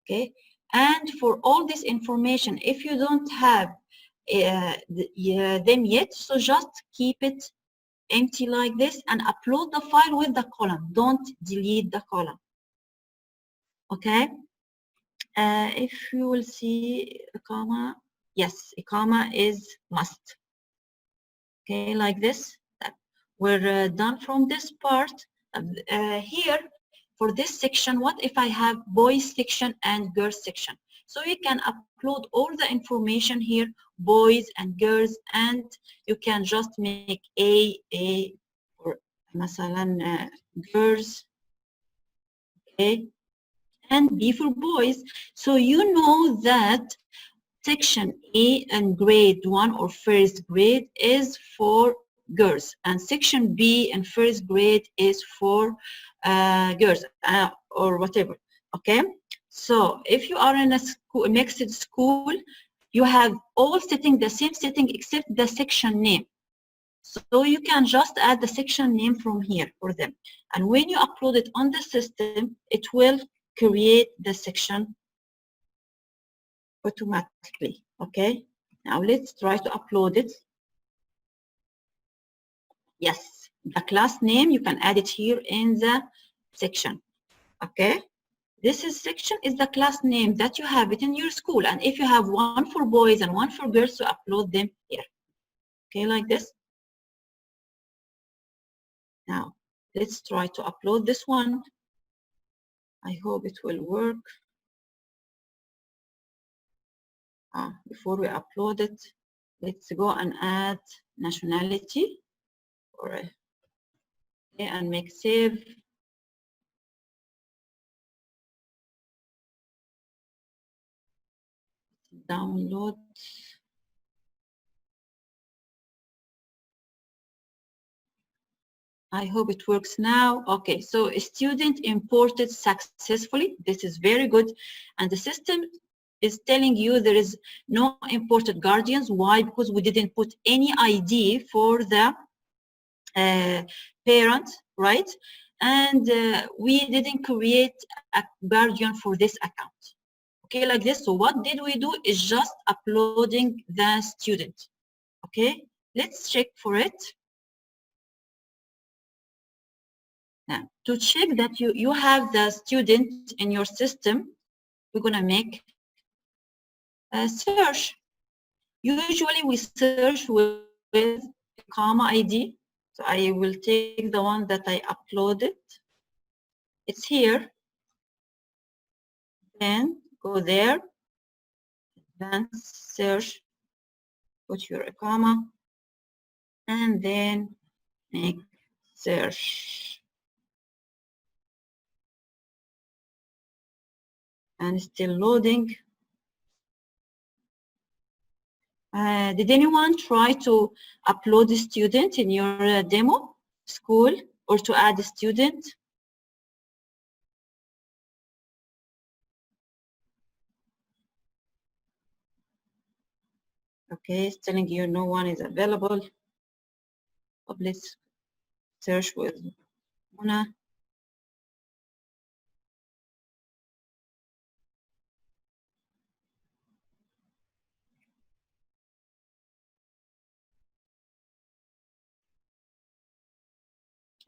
Speaker 2: Okay, and for all this information, if you don't have them yet, so just keep it empty like this and upload the file with the column. Don't delete the column. Okay, if you will see a comma, yes, a comma is must. Okay, like this. We're done from this part. Here, for this section, what if I have boys section and girls section? So you can upload all the information here, boys and girls, and you can just make A, or مثلا girls, A, and B for boys. So you know that section A and grade 1 or first grade is for girls, and section B and first grade is for girls or whatever. Okay, so if you are in a school, mixed school, you have all setting the same setting except the section name. So you can just add the section name from here for them, and when you upload it on the system, it will create the section automatically. Okay, now let's try to upload it. Yes, the class name, you can add it here in the section. Okay, this is section is the class name that you have it in your school, and if you have one for boys and one for girls, so upload them here. Okay, like this. Now let's try to upload this one. I hope it will work. Before we upload it, let's go and add nationality or okay, and make save. Download. I hope it works now. Okay, so a student imported successfully. This is very good. And the system is telling you there is no imported guardians. Why? Because we didn't put any ID for the parent, right? And we didn't create a guardian for this account. Okay, like this. So what did we do is just uploading the student. Okay, let's check for it. Now, to check that you have the student in your system, we're going to make a search. Usually we search with comma ID. So I will take the one that I uploaded. It's here. Then go there. Then search, put your comma, and then make search. And still loading. Did anyone try to upload a student in your demo school or to add a student? Okay, it's telling you no one is available. Let's search with Mona.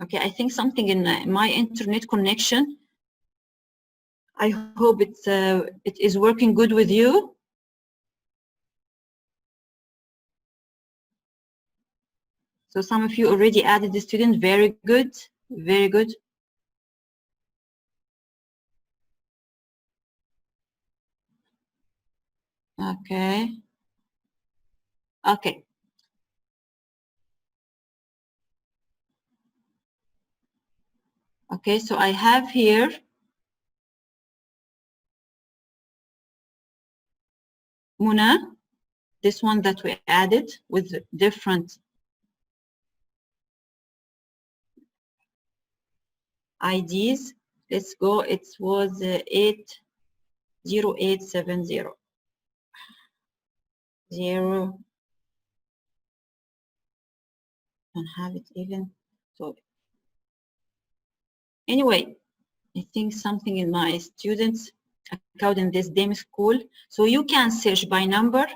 Speaker 2: Okay, I think something in my internet connection. I hope it is working good with you. So some of you already added the student. Very good, very good. Okay. Okay. Okay, so I have here Muna, this one that we added with different IDs. Let's go. It was 80870. 0. Don't have it even. So Anyway, I think something in my students account in this demo school. So you can search by number,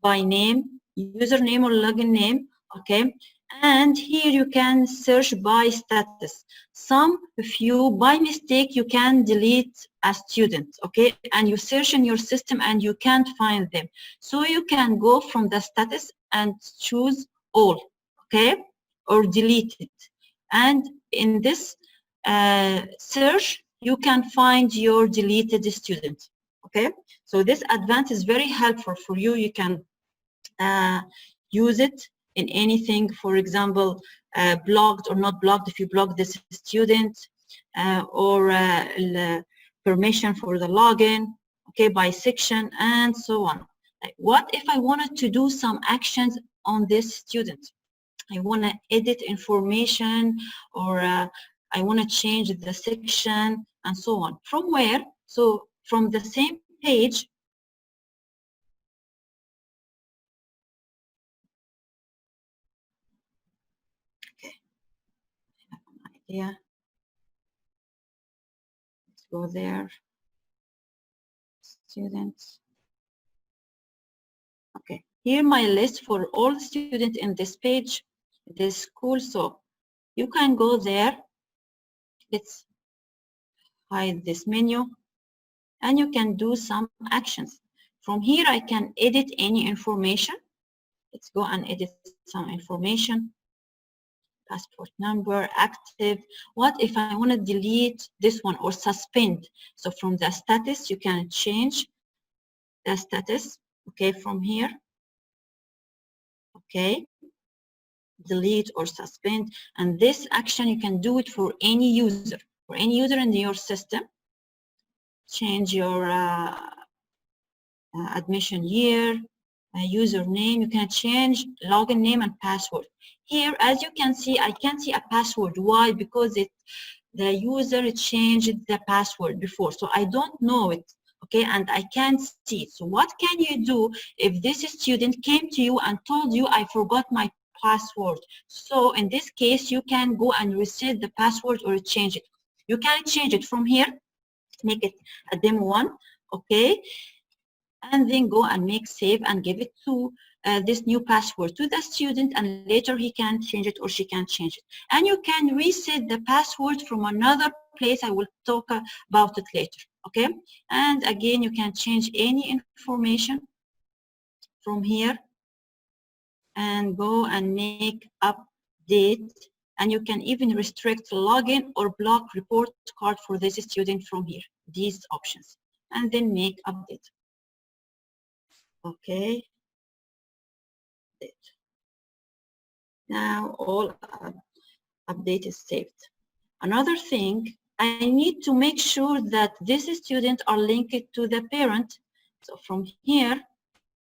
Speaker 2: by name, username or login name, okay? And here you can search by status. Some of you, by mistake, you can delete a student, okay? And you search in your system and you can't find them. So you can go from the status and choose all, okay? Or delete it. And in this search, you can find your deleted student, okay? So this advance is very helpful for you. You can use it in anything, for example, blocked or not blocked, if you block this student, or permission for the login, okay, by section, and so on. What if I wanted to do some actions on this student? I want to edit information, or I want to change the section, and so on. From where? So from the same page, yeah, let's go there, students. Okay, here my list for all students in this page, this school. So you can go there. Let's hide this menu, and you can do some actions. From here, I can edit any information. Let's go and edit some information. Passport number, active. What if I want to delete this one or suspend? So from the status, you can change the status, okay, from here. Okay, delete or suspend, and this action you can do it for any user in your system. Change your admission year, username. You can change login name and password. Here, as you can see, I can't see a password. Why? Because the user changed the password before, so I don't know it, okay, and I can't see it. So what can you do if this student came to you and told you, I forgot my password? So in this case, you can go and reset the password or change it. You can change it from here, make it a demo one, okay, and then go and make save and give it to this new password to the student, and later he can change it or she can change it. And you can reset the password from another place. I will talk about it later, okay? And again, you can change any information from here and go and make update. And you can even restrict login or block report card for this student from here, these options, and then make update. Okay. Now all update is saved. Another thing, I need to make sure that this student are linked to the parent. So from here,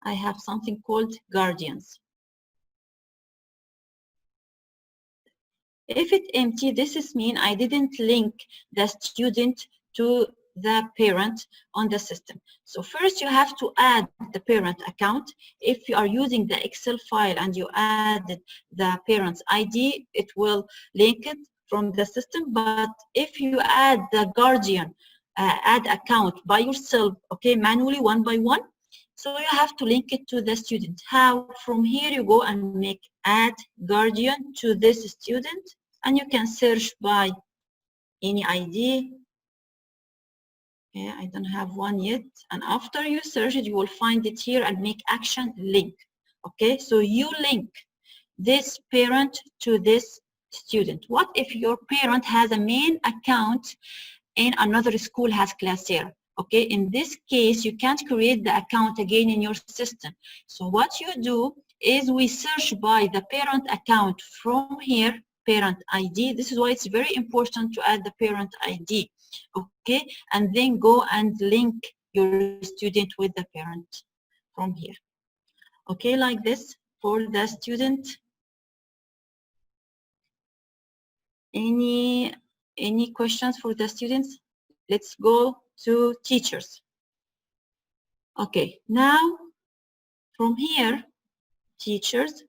Speaker 2: I have something called guardians. If it's empty, this is mean I didn't link the student to the parent on the system. So first you have to add the parent account. If you are using the Excel file and you added the parent's ID, it will link it from the system. But if you add the guardian add account by yourself, okay, manually one by one, so you have to link it to the student. How? From here you go and make add guardian to this student, and you can search by any ID. Okay, I don't have one yet. And after you search it, you will find it here and make action link. Okay, so you link this parent to this student. What if your parent has a main account and another school has Classera? Okay, in this case, you can't create the account again in your system. So what you do is we search by the parent account from here, parent ID. This is why it's very important to add the parent ID. Okay, and then go and link your student with the parent from here. Okay, like this for the student. Any questions for the students? Let's go to teachers. Okay, now from here, teachers,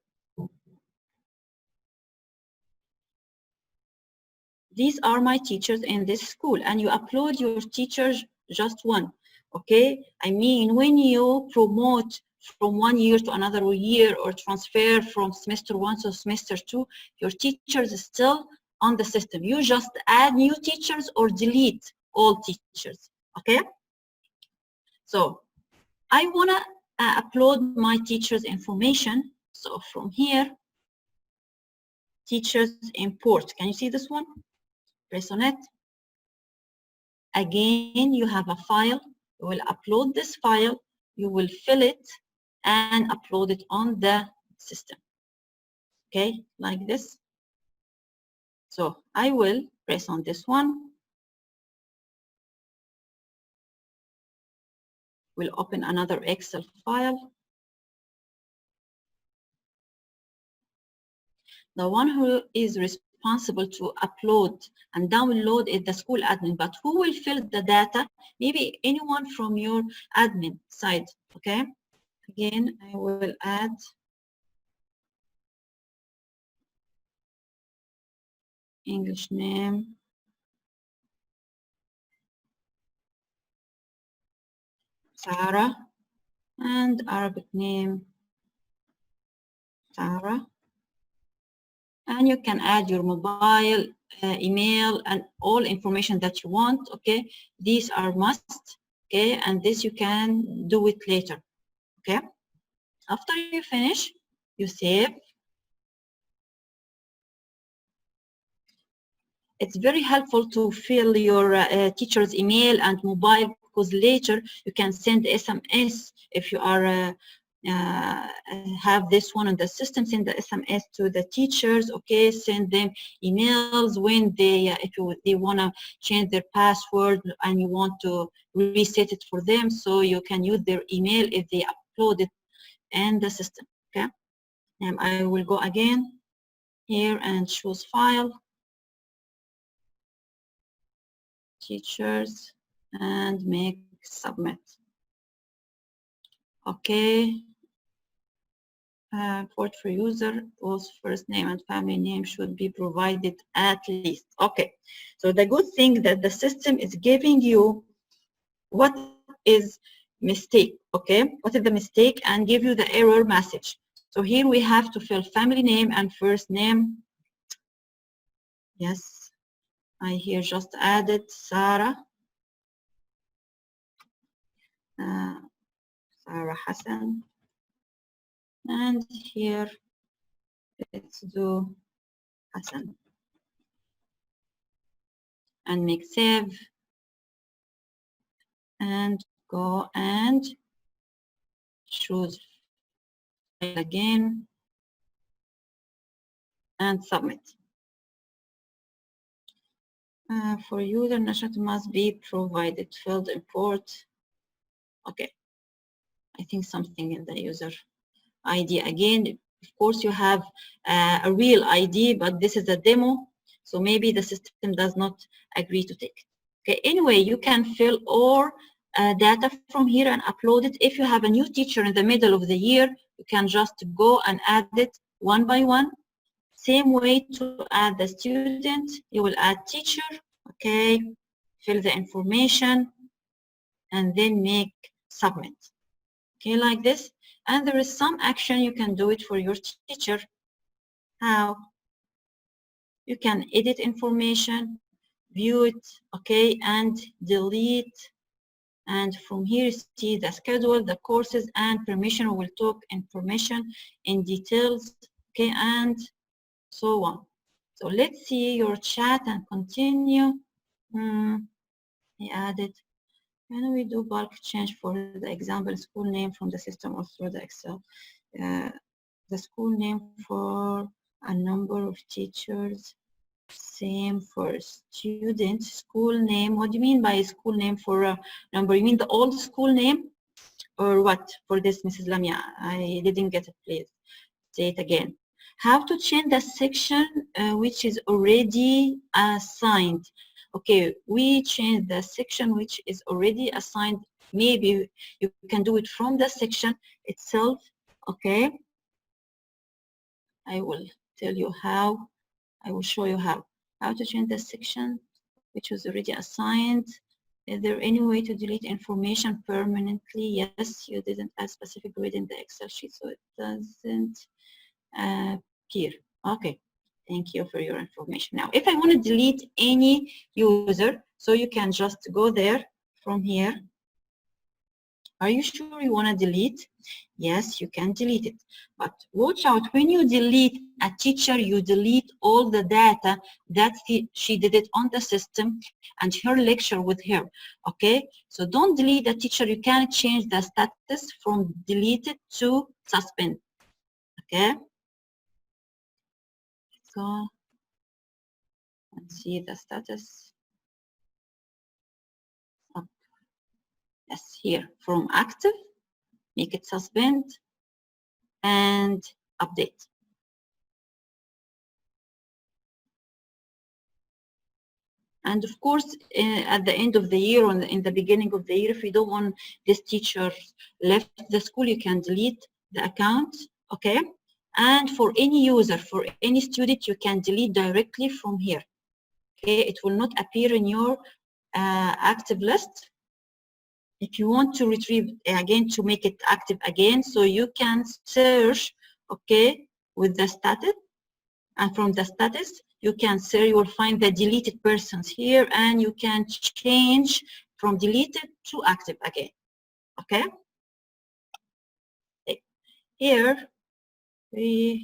Speaker 2: these are my teachers in this school, and you upload your teachers just one. Okay, I mean, when you promote from 1 year to another year or transfer from semester 1 to semester 2, your teachers is still on the system. You just add new teachers or delete all teachers. Okay, so I wanna upload my teachers information. So from here, teachers import. Can you see this one? Press on it. Again, you have a file. You will upload this file. You will fill it and upload it on the system. Okay, like this. So I will press on this one. We'll open another Excel file. The one who is responsible to upload and download is the school admin, but who will fill the data? Maybe anyone from your admin side, okay? Again, I will add English name, Sarah, and Arabic name, Sarah. And you can add your mobile, email, and all information that you want, okay? These are must, okay? And this you can do it later, okay? After you finish, you save. It's very helpful to fill your teacher's email and mobile, because later you can send SMS if you are have this one on the system. Send the SMS to the teachers. Okay, send them emails when they they want to change their password and you want to reset it for them, so you can use their email if they upload it in the system. Okay, and I will go again here and choose file, teachers, and make submit. Okay. Port for user, both first name and family name should be provided at least. Okay. So the good thing that the system is giving you what is mistake. Okay. What is the mistake, and give you the error message. So here we have to fill family name and first name. Yes. I here just added Sarah. Sarah Hassan. And here, let's do Hassan. And make save. And go and choose file again. And submit. For user, nationality must be provided. Field import. Okay. I think something in the user ID again. Of course, you have a real ID, but this is a demo, so maybe the system does not agree to take it. Okay. Anyway, you can fill all data from here and upload it. If you have a new teacher in the middle of the year, you can just go and add it one by one. Same way to add the student, you will add teacher, okay, fill the information, and then make submit. Okay, like this. And there is some action you can do it for your teacher. How? You can edit information, view it, okay, and delete. And from here, see the schedule, the courses, and permission. We will talk information in details, okay, and so on. So let's see your chat and continue. I added. Can we do bulk change for the example school name from the system or through the Excel? The school name for a number of teachers, same for students. School name. What do you mean by school name for a number? You mean the old school name, or what? For this, Mrs. Lamia, I didn't get it. Please say it again. How to change the section which is already assigned. Okay, we change the section which is already assigned. Maybe you can do it from the section itself. Okay, I will tell you how. I will show you how. How to change the section which was already assigned. Is there any way to delete information permanently? Yes, you didn't add specific grade in the Excel sheet, so it doesn't appear. Okay, thank you for your information. Now, if I want to delete any user, so you can just go there from here. Are you sure you want to delete? Yes, you can delete it. But watch out, when you delete a teacher, you delete all the data that she did it on the system and her lecture with her, okay? So don't delete the teacher. You can change the status from deleted to suspend, okay? Let's go and see the status. Oh, yes, here, from active, make it suspend, and update. And of course, at the end of the year or in the beginning of the year, if you don't want this teacher left the school, you can delete the account, okay? And for any user, for any student, you can delete directly from here, okay? It will not appear in your active list. If you want to retrieve again, to make it active again, so you can search, okay, with the status, and from the status, you can search, you will find the deleted persons here, and you can change from deleted to active again, okay? Here, this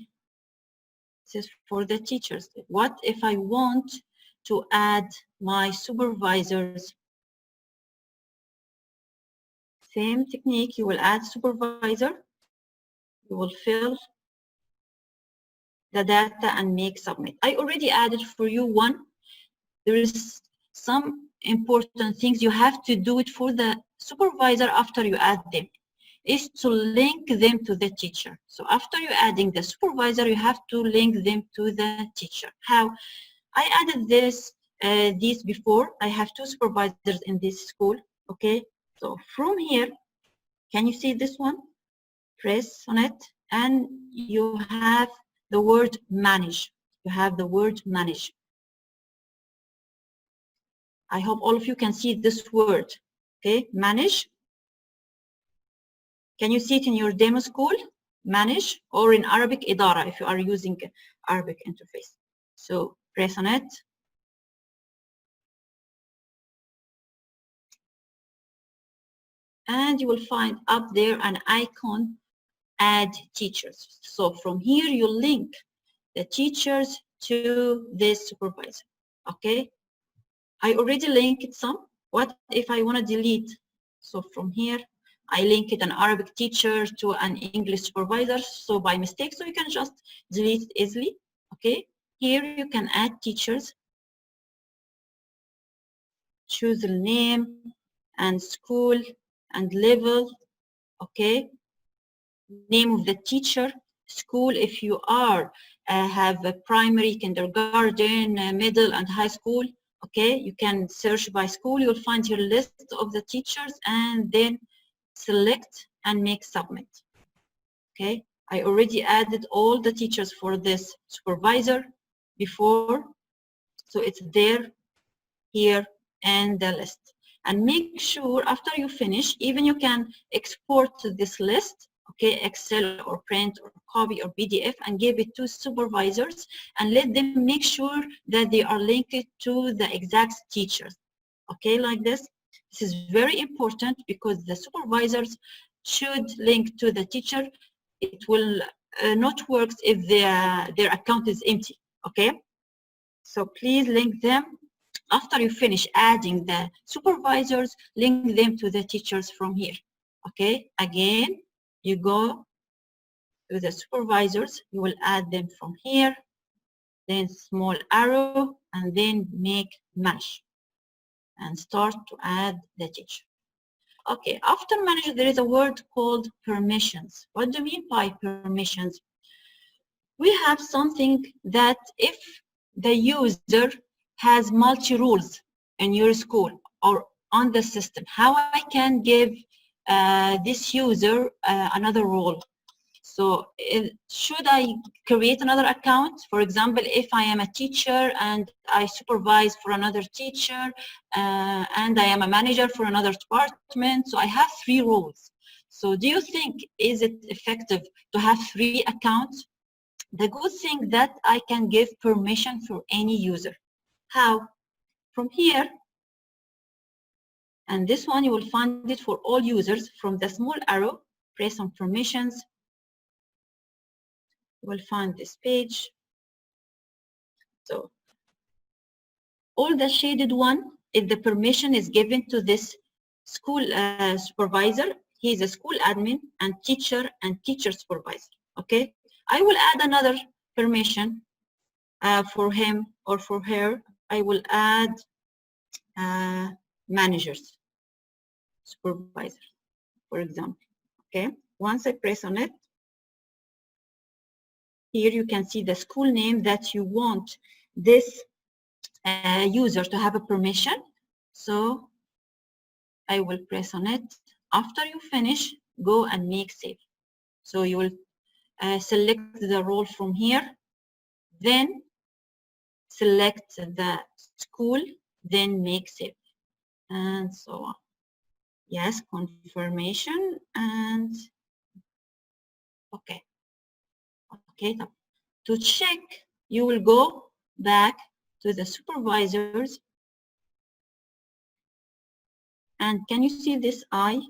Speaker 2: is for the teachers. What if I want to add my supervisors? Same technique, you will add supervisor, you will fill the data and make submit. I already added for you one. There is some important things you have to do it for the supervisor after you add them, is to link them to the teacher. So after you adding the supervisor, you have to link them to the teacher. How? I added these before. I have two supervisors in this school, okay? So from here, can you see this one? Press on it and you have the word manage. You have the word manage. I hope all of you can see this word, okay? Manage. Can you see it in your demo school? Manage, or in Arabic, idara, if you are using Arabic interface. So press on it. And you will find up there an icon, add teachers. So from here, you link the teachers to this supervisor, okay? I already linked some. What if I want to delete? So from here, I linked an Arabic teacher to an English supervisor. So by mistake, so you can just delete it easily, okay? Here you can add teachers. Choose the name and school and level, okay? Name of the teacher, school if you are have a primary, kindergarten, middle and high school, okay? You can search by school, you'll find your list of the teachers and then select and make submit, okay? I already added all the teachers for this supervisor before, so it's there, here, and the list. And make sure after you finish, even you can export this list, okay, Excel or print or copy or PDF, and give it to supervisors and let them make sure that they are linked to the exact teachers, okay, like this. This is very important because the supervisors should link to the teacher. It will not work if their account is empty, okay? So please link them. After you finish adding the supervisors, link them to the teachers from here, okay? Again, you go to the supervisors, you will add them from here, then small arrow, and then make manage, and start to add the teacher. Okay, after manage, there is a word called permissions. What do you mean by permissions? We have something that if the user has multi-rules in your school or on the system, how I can give this user another role. So should I create another account? For example, if I am a teacher and I supervise for another teacher and I am a manager for another department, so I have 3 roles. So do you think, is it effective to have 3 accounts? The good thing that I can give permission for any user. How? From here, and this one you will find it for all users. From the small arrow, press on permissions. You will find this page. So all the shaded one is the permission is given to this school supervisor. He is a school admin and teacher supervisor. Okay, I will add another permission for him or for her. I will add managers, supervisor, for example. Okay, once I press on it, here you can see the school name that you want this user to have a permission. So I will press on it. After you finish, go and make save. So you will select the role from here, then select the school, then make save, and so on. Yes, confirmation, and okay. Okay, to check, you will go back to the supervisors. And can you see this eye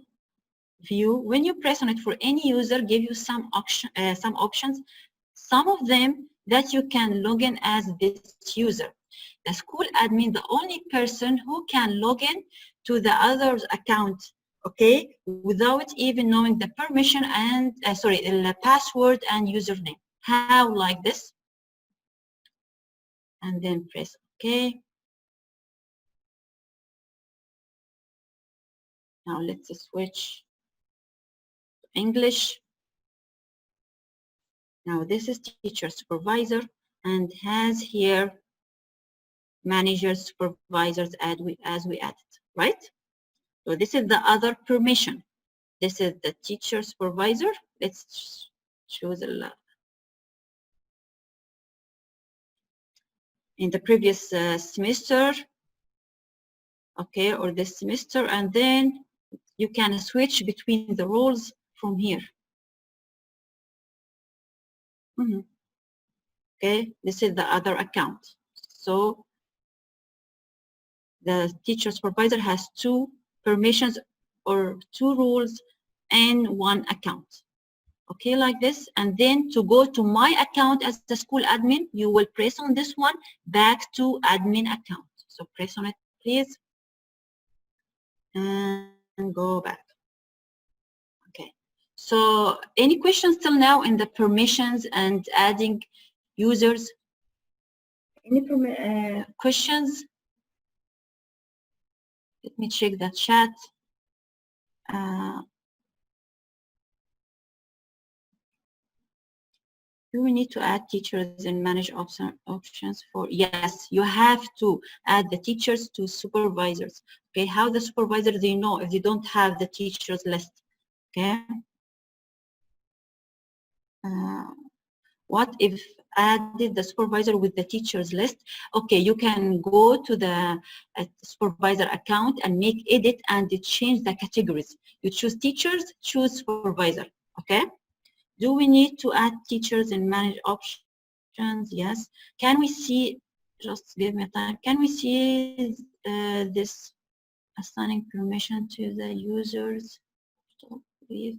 Speaker 2: view? When you press on it, for any user, give you some options. Some of them that you can log in as this user. The school admin, the only person who can log in to the other's account, okay, without even knowing the permission and the password and username. How? Like this, and then press OK. Now let's switch to English. Now this is teacher supervisor and has here managers, supervisors as we added, right? So this is the other permission. This is the teacher supervisor. Let's choose in the previous semester, okay, or this semester, and then you can switch between the roles from here. Okay, this is the other account. So the teacher supervisor has 2 permissions or 2 roles in 1 account. Okay, like this. And then to go to my account as the school admin, you will press on this one, back to admin account. So press on it, please, and go back. Okay, so any questions till now in the permissions and adding users? Any questions? Let me check the chat. Do we need to add teachers and manage options for? Yes, you have to add the teachers to supervisors. Okay, how the supervisor they know if they don't have the teachers list? Okay. What if added the supervisor with the teachers list? Okay, you can go to the supervisor account and make edit and change the categories. You choose teachers, choose supervisor. Okay. Do we need to add teachers and manage options? Yes. Can we see, just give me time, can we see this assigning permission to the users? Okay.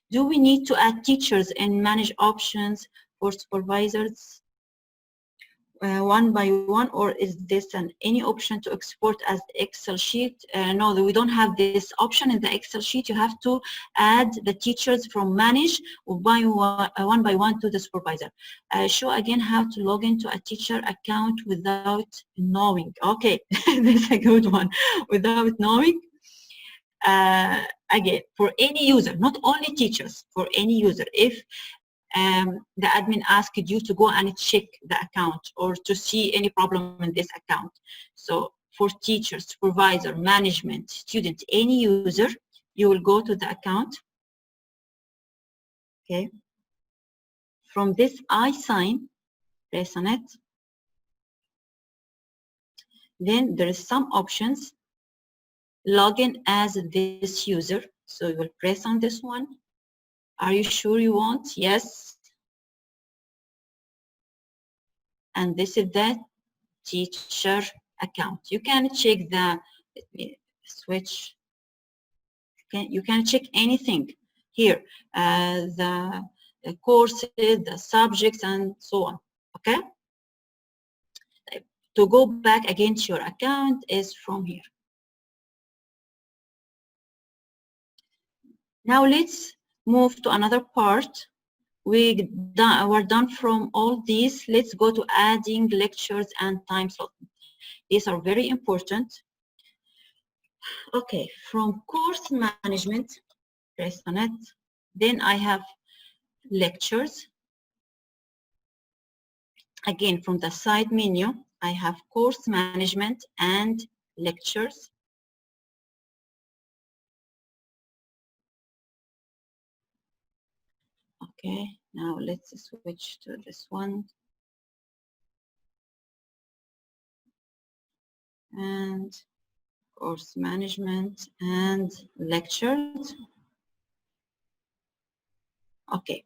Speaker 2: Do we need to add teachers and manage options for supervisors one by one, or is this any option to export as Excel sheet? No, we don't have this option in the Excel sheet. You have to add the teachers from manage one by one to the supervisor. Show again how to log into a teacher account without knowing. Okay, this is a good one. Without knowing. Again, for any user, not only teachers, for any user, if the admin asked you to go and check the account or to see any problem in this account. So for teachers, supervisor, management, student, any user, you will go to the account. Okay. From this I sign, press on it. Then there is some options. Log in as this user. So you will press on this one. Are you sure you want? Yes. And this is the teacher account. You can check the, let me switch. You can check anything here, the courses, the subjects, and so on. Okay. To go back again to your account is from here. Now let's move to another part. We're done from all these. Let's go to adding lectures and time slots. These are very important. Okay, from course management, press on it. Then I have lectures. Again, from the side menu, I have course management and lectures. Okay, now let's switch to this one. And course management and lectures. Okay.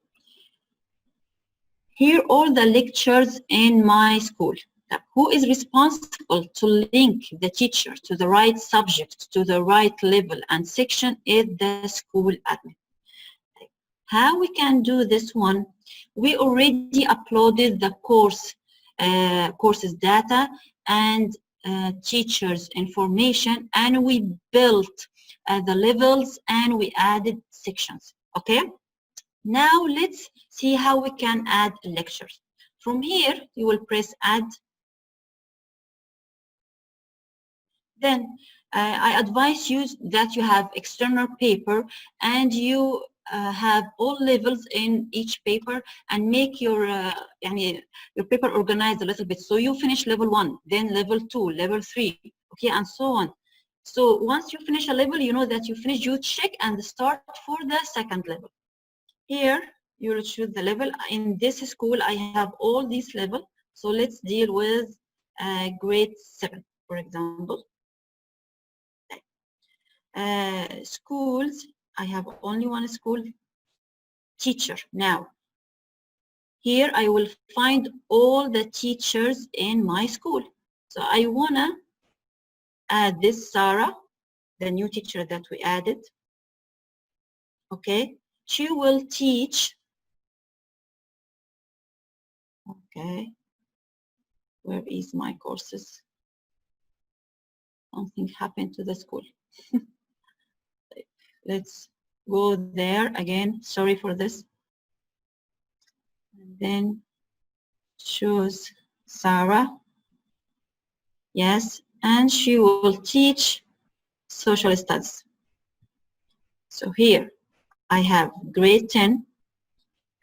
Speaker 2: Here all the lectures in my school. Now, who is responsible to link the teacher to the right subject, to the right level and section is the school admin. How we can do this one? We already uploaded the courses data and teachers information, and we built the levels and we added sections. Okay. Now let's see how we can add lectures. From here, you will press add. Then I advise you that you have external paper and you have all levels in each paper and make your paper organized a little bit. So you finish level 1, then level 2, level 3, okay, and so on. So once you finish a level, you know that you finish, you check and start for the second level. Here, you will choose the level. In this school, I have all these levels. So let's deal with grade 7, for example. Schools, I have only one school, teacher. Now, here I will find all the teachers in my school. So I wanna add this Sarah, the new teacher that we added. Okay, she will teach. Okay, where is my courses? Something happened to the school. Let's go there again. Sorry for this. And then choose Sarah. Yes, and she will teach social studies. So here I have grade 10,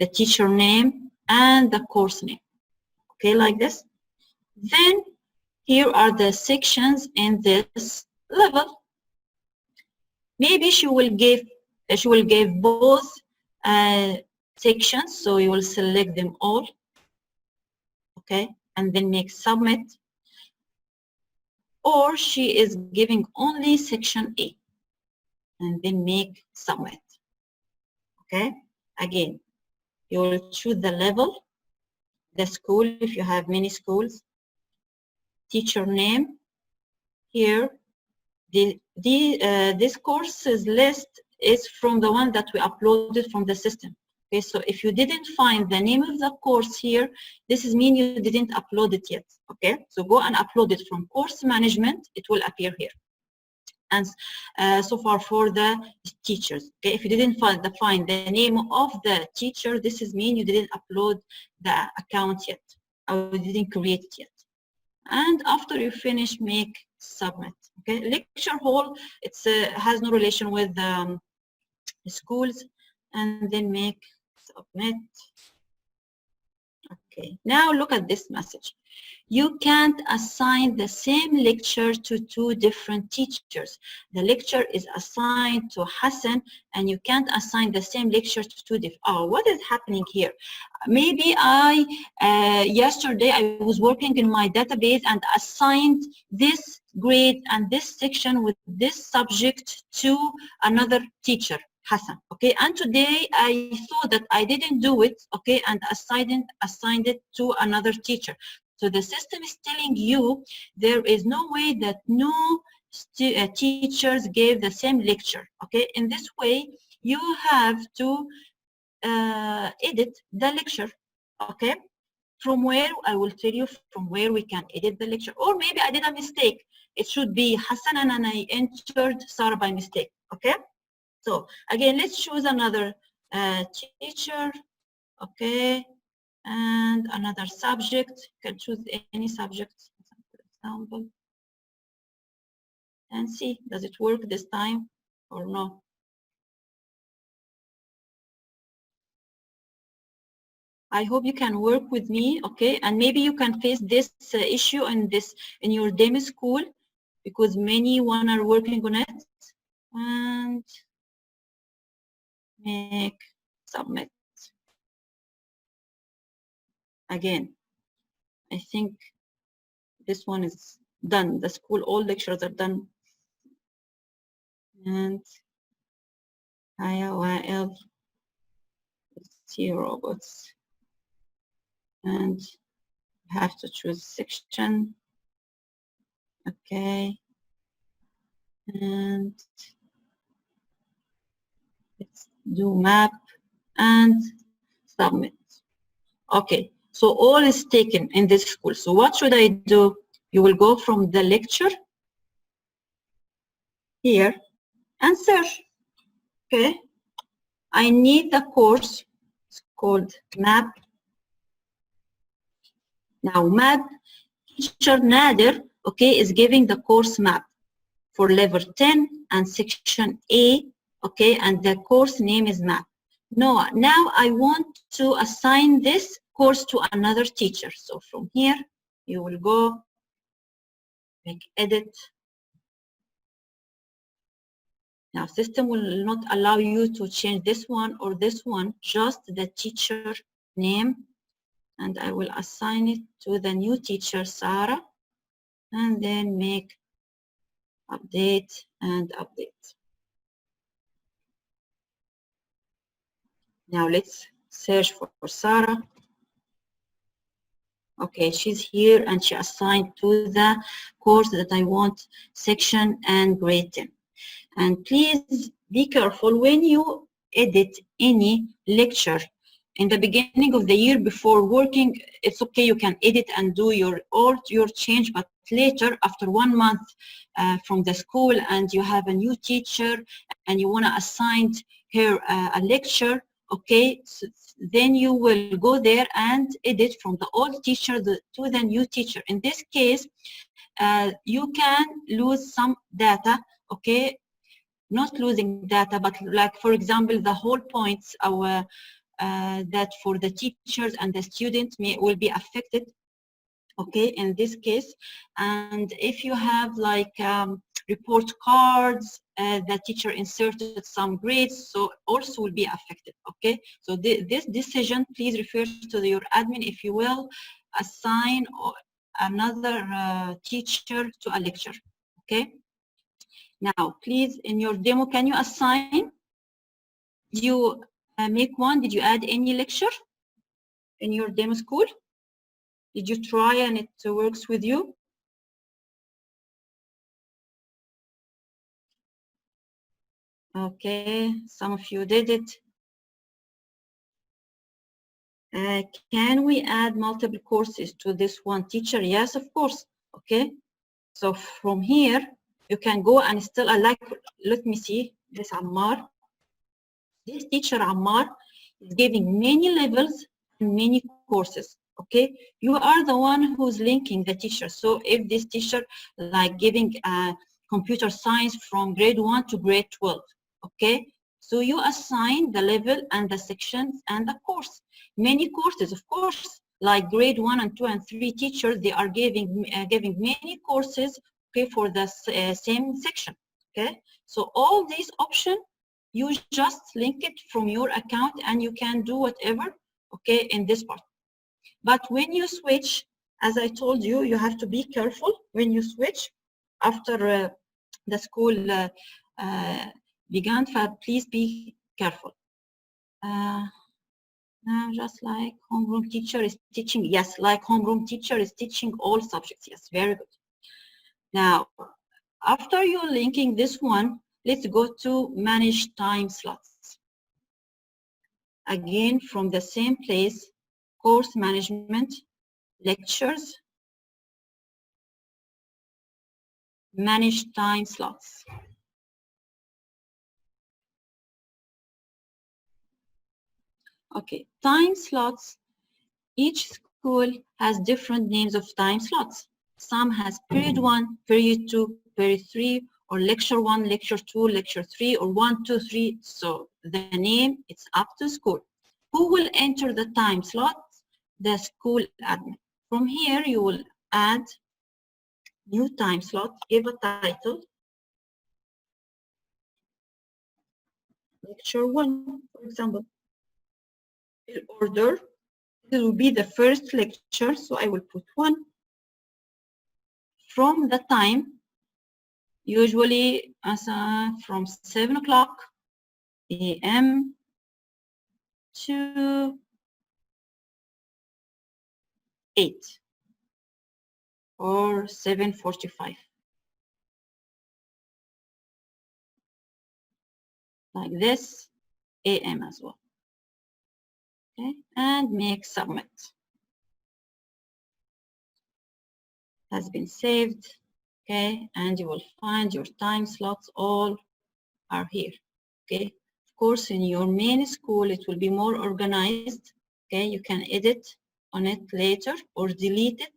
Speaker 2: the teacher name and the course name. Okay, like this. Then here are the sections in this level. Maybe she will give both sections, so you will select them all. Okay, and then make submit. Or she is giving only section A, and then make submit. Okay, again, you will choose the level, the school if you have many schools, teacher name. Here, this courses list is from the one that we uploaded from the system. Okay, so if you didn't find the name of the course here, this is mean you didn't upload it yet. Okay, so go and upload it from course management, it will appear here. And so far for the teachers. Okay, if you didn't find the name of the teacher, this is mean you didn't upload the account yet, or you didn't create it yet. And after you finish, make submit. Okay, lecture hall, it's has no relation with schools, and then make submit. Okay, now look at this message. you can't assign the same lecture to two different teachers. The lecture is assigned to Hassan, and you can't assign the same lecture to two different. Oh, what is happening here? Maybe yesterday I was working in my database and assigned this grade and this section with this subject to another teacher, Hassan, okay? And today I saw that I didn't do it, okay, and assigned it to another teacher. So the system is telling you there is no way that teachers gave the same lecture, okay? In this way, you have to edit the lecture, okay? From where, I will tell you from where we can edit the lecture. Or maybe I did a mistake. It should be Hassan and I entered Sarah by mistake, okay? So again, let's choose another teacher, okay? And another subject. You can choose any subject, for example. And see, does it work this time or no? I hope you can work with me, okay? And maybe you can face this issue in your demo school, because many one are working on it. And make submit. Again, I think this one is done. The school, all lectures are done. And IOL, see robots. And have to choose section. Okay. And let's do map and submit. Okay, so all is taken in this school. So what should I do? You will go from the lecture here and search. Okay, I need the course. It's called map. Now map, teacher Nader, okay, is giving the course map for level 10 and section A, okay, and the course name is map. No, now I want to assign this course to another teacher. So from here, you will go, make edit. Now system will not allow you to change this one or this one, just the teacher name. And I will assign it to the new teacher, Sarah, and then make update and update. Now let's search for Sarah. Okay, she's here and she assigned to the course that I want, section and grade 10. And please be careful when you edit any lecture. In the beginning of the year before working, it's okay, you can edit and do all your change, but later after 1 month from the school and you have a new teacher and you want to assign her a lecture, okay, so then you will go there and edit from the old teacher to the new teacher. In this case, you can lose some data, okay, not losing data, but like, for example, the whole points that for the teachers and the students will be affected, okay, in this case. And if you have like report cards, the teacher inserted some grades, so also will be affected, okay. So this decision, please refer to your admin if you will assign another teacher to a lecture, okay. Now, please, in your demo, can you assign? Did you make one? Did you add any lecture in your demo school? Did you try and it works with you? Okay, some of you did it. Can we add multiple courses to this one teacher? Yes, of course. Okay, so from here, you can go and still, let me see this Ammar. This teacher Ammar is giving many levels and many courses, okay. You are the one who's linking the teacher. So if this teacher like giving computer science from grade 1 to grade 12, okay, so you assign the level and the sections and the course. Many courses, of course, like grade 1 and 2 and 3 teachers, they are giving many courses, okay, for the same section, okay? So all these options, you just link it from your account and you can do whatever, okay, in this part. But when you switch, as I told you, you have to be careful when you switch after the school began. Please be careful. Now, just like homeroom teacher is teaching, yes, like homeroom teacher is teaching all subjects. Yes, very good. Now, after you're linking this one, let's go to manage time slots. Again, from the same place, course management, lectures, manage time slots. Okay, time slots. Each school has different names of time slots. Some has period 1, period 2, period 3, or lecture 1, lecture 2, lecture 3, or 1, 2, 3. So the name, it's up to school. Who will enter the time slots? The school admin. From here, you will add new time slot, give a title, lecture 1, for example. In order, this will be the first lecture, so I will put 1. From the time, usually from 7 o'clock a.m. to 8 or 7:45. Like this, a.m. as well. Okay, and make submit. Has been saved. Okay, and you will find your time slots all are here. Okay, of course, in your main school, it will be more organized. Okay, you can edit on it later or delete it.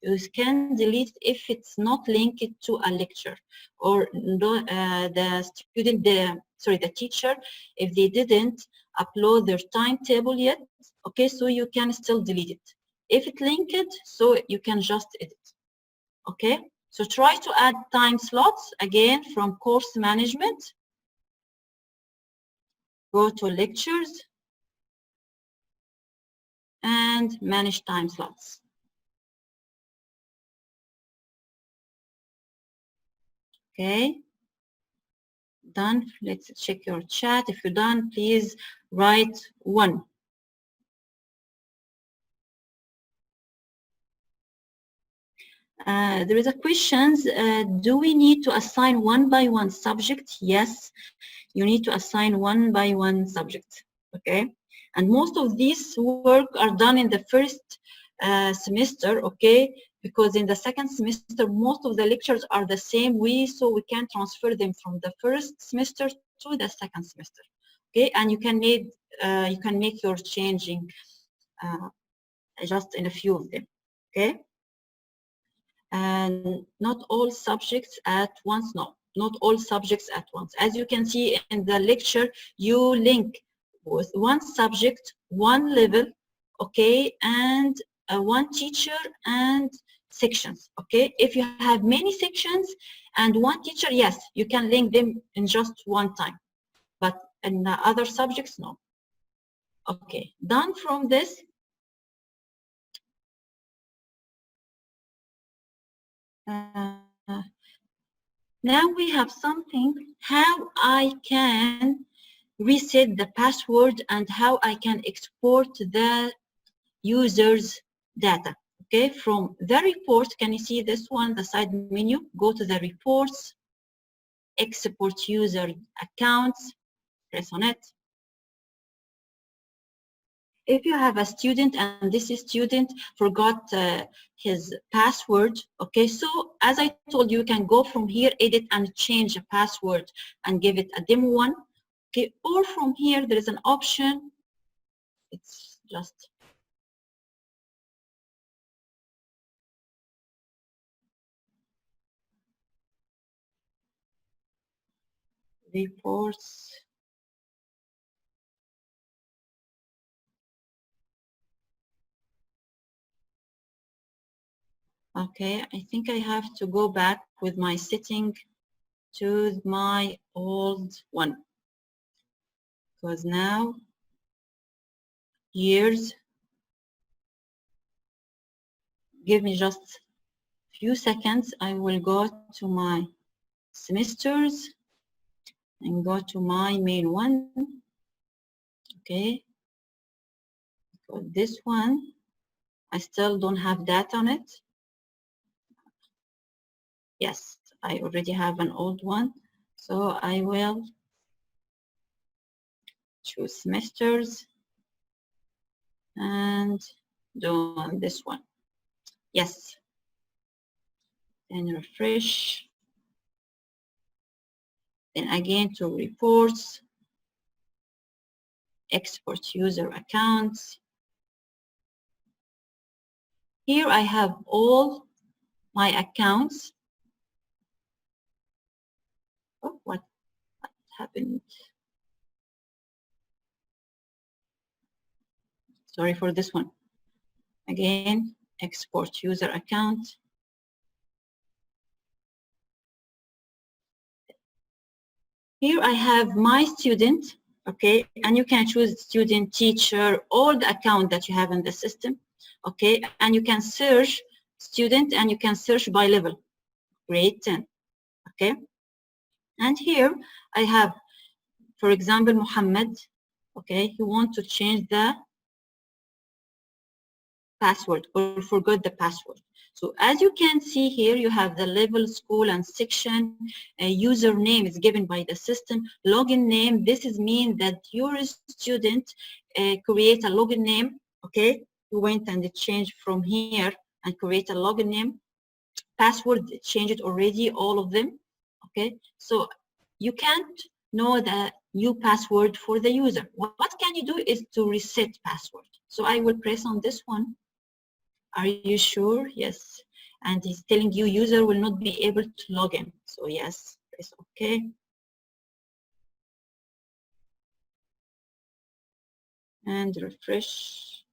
Speaker 2: You can delete if it's not linked to a lecture or the student, the teacher, if they didn't upload their timetable yet. Okay, so you can still delete it. If it linked, so you can just edit. Okay, so try to add time slots again from course management. Go to lectures and manage time slots. Okay, done. Let's check your chat. If you're done, please write 1. There is a question, do we need to assign 1 by 1 subject? Yes, you need to assign 1 by 1 subject, okay? And most of these work are done in the first semester, okay? Because in the second semester, most of the lectures are the same way, so we can transfer them from the first semester to the second semester, okay? And you can make your changing just in a few of them, okay? And not all subjects at once. No, not all subjects at once. As you can see in the lecture, you link with one subject, one level, okay, and one teacher and sections, okay. If you have many sections and one teacher, yes, you can link them in just one time, but in the other subjects, no. Okay, done from this. Now we have something, how I can reset the password and how I can export the user's data. Okay, from the report, can you see this one, the side menu? Go to the reports, export user accounts, press on it. If you have a student and this student forgot his password, okay, so as I told you, you can go from here, edit and change a password and give it a demo one, okay, or from here there is an option, it's just reports. Okay, I think I have to go back with my setting to my old one, because now years, give me just few seconds. I will go to my semesters and go to my main one. Okay, so this one, I still don't have data on it. Yes, I already have an old one. So I will choose semesters and do this one. Yes, then refresh. Then again to reports, export user accounts. Here I have all my accounts. Oh, what happened? Sorry for this one. Again, export user account. Here I have my student, okay, and you can choose student, teacher, or the account that you have in the system, okay, and you can search student and you can search by level, grade 10, okay. And here I have, for example, Muhammad, okay, you want to change the password or forgot the password. So as you can see here, you have the level, school, and section. Username is given by the system. Login name, this is mean that your student create a login name, okay? You went and change from here and create a login name. Password, change it already, all of them, okay? So you can't know the new password for the user. What can you do is to reset password. So I will press on this one. Are you sure? Yes. And he's telling you user will not be able to log in. So yes, press OK. And refresh.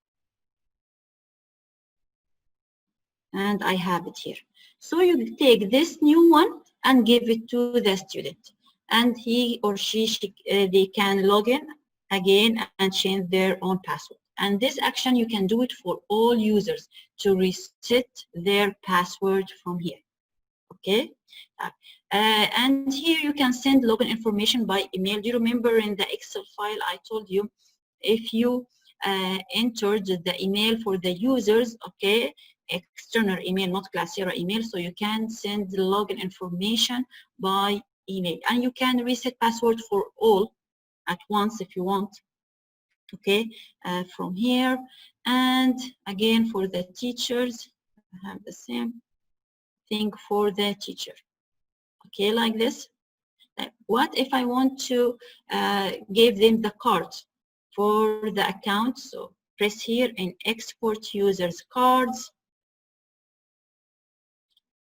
Speaker 2: And I have it here. So you take this new one and give it to the student. And he or she they can log in again and change their own password. And this action, you can do it for all users to reset their password from here. Okay. And here you can send login information by email. Do you remember in the Excel file I told you, if you entered the email for the users, okay, external email, not Classera email, so you can send the login information by email. And you can reset password for all at once if you want, okay, from here. And again, for the teachers, I have the same thing for the teacher. Okay, like this. What if I want to give them the card for the account? So press here in export users cards.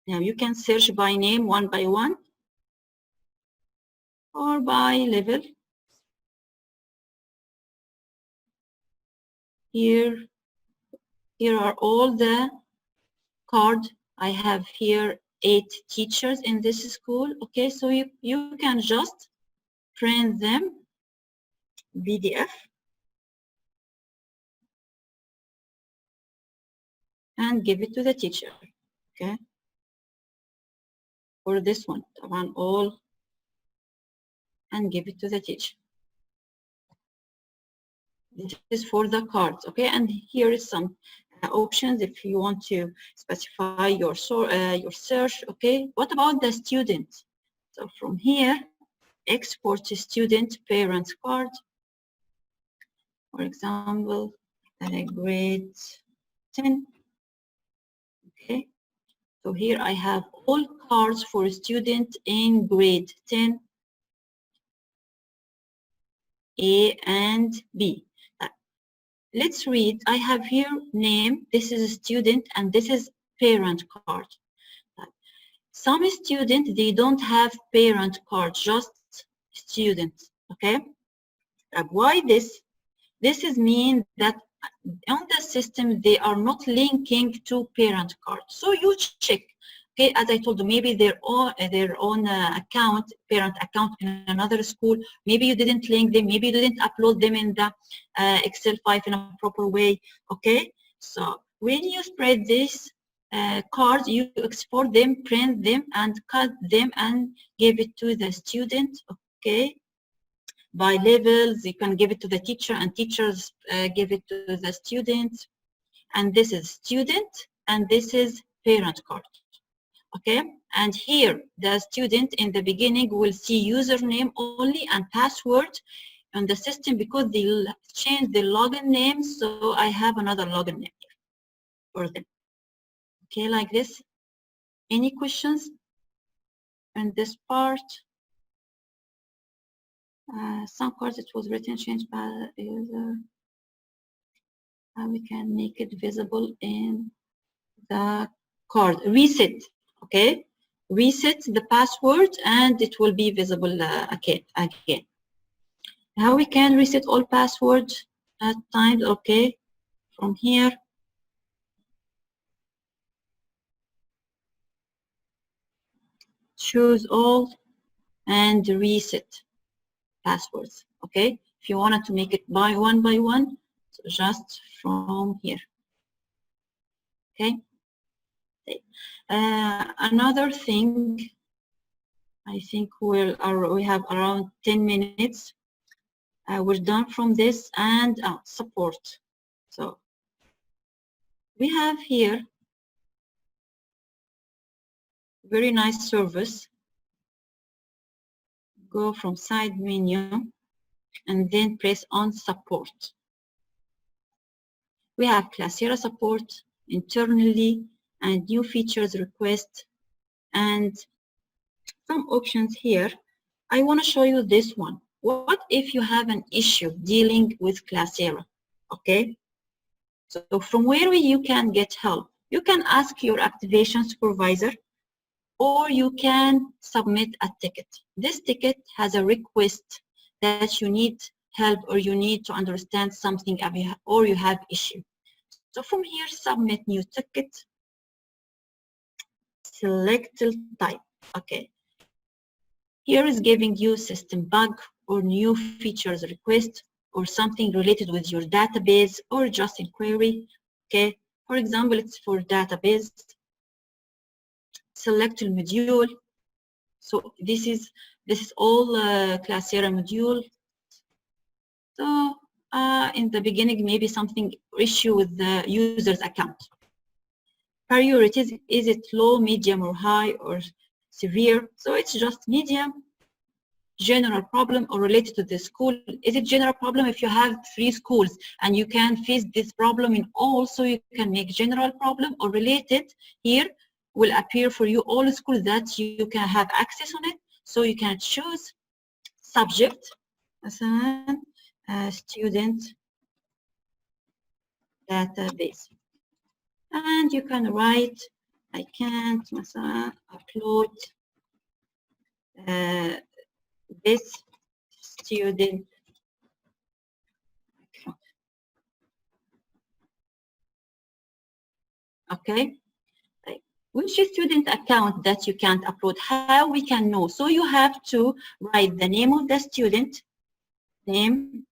Speaker 2: Now you can search by name one by one or by level. Here are all the cards. I have here 8 teachers in this school. Okay, so you can just print them PDF and give it to the teacher. Okay, for this one, all, and give it to the teacher. This is for the cards, okay? And here is some options if you want to specify your search, okay? What about the student? So from here, export to student parent card. For example, grade 10, okay? So here I have all cards for a student in grade 10, A and B. Let's read. I have here name. This is a student and this is parent card. Some students, they don't have parent card, just students, okay? Why this? This is mean that on the system, they are not linking to parent card. So you check. Okay, as I told you, maybe their own account, parent account in another school. Maybe you didn't link them. Maybe you didn't upload them in the Excel file in a proper way. Okay, so when you spread this cards, you export them, print them, and cut them and give it to the student. Okay, by levels, you can give it to the teacher, and teachers give it to the students. And this is student, and this is parent card. Okay, and here the student in the beginning will see username only and password on the system because they'll change the login name. So I have another login name here for them. Okay, like this. Any questions in this part? Some cards it was written changed by the user. How we can make it visible in the card. Reset. Okay, reset the password and it will be visible again. How we can reset all passwords at times? Okay, from here. Choose all and reset passwords. Okay, if you wanted to make it by one, so just from here. Okay. Another thing, I think we have around 10 minutes. We're done from this and support. So we have here very nice service. Go from side menu and then press on support. We have Classera support internally and new features request and some options here. I want to show you this one. What if you have an issue dealing with Classera? Okay, so from where you can get help? You can ask your activation supervisor or you can submit a ticket. This ticket has a request that you need help or you need to understand something or you have issue. So from here, submit new ticket, select type. Okay. Here is giving you system bug or new features request or something related with your database or just inquiry. Okay. For example, it's for database. Select the module. So this is all Classera module. So in the beginning, maybe something issue with the user's account. Priorities, is it low, medium, or high, or severe? So it's just medium. General problem or related to the school. Is it general problem if you have 3 schools and you can face this problem in all, so you can make general problem or related. Here will appear for you all schools that you can have access on it. So you can choose subject, student database. And you can write, I can't upload this student account. Okay, which student account that you can't upload? How we can know? So you have to write the name of the student, name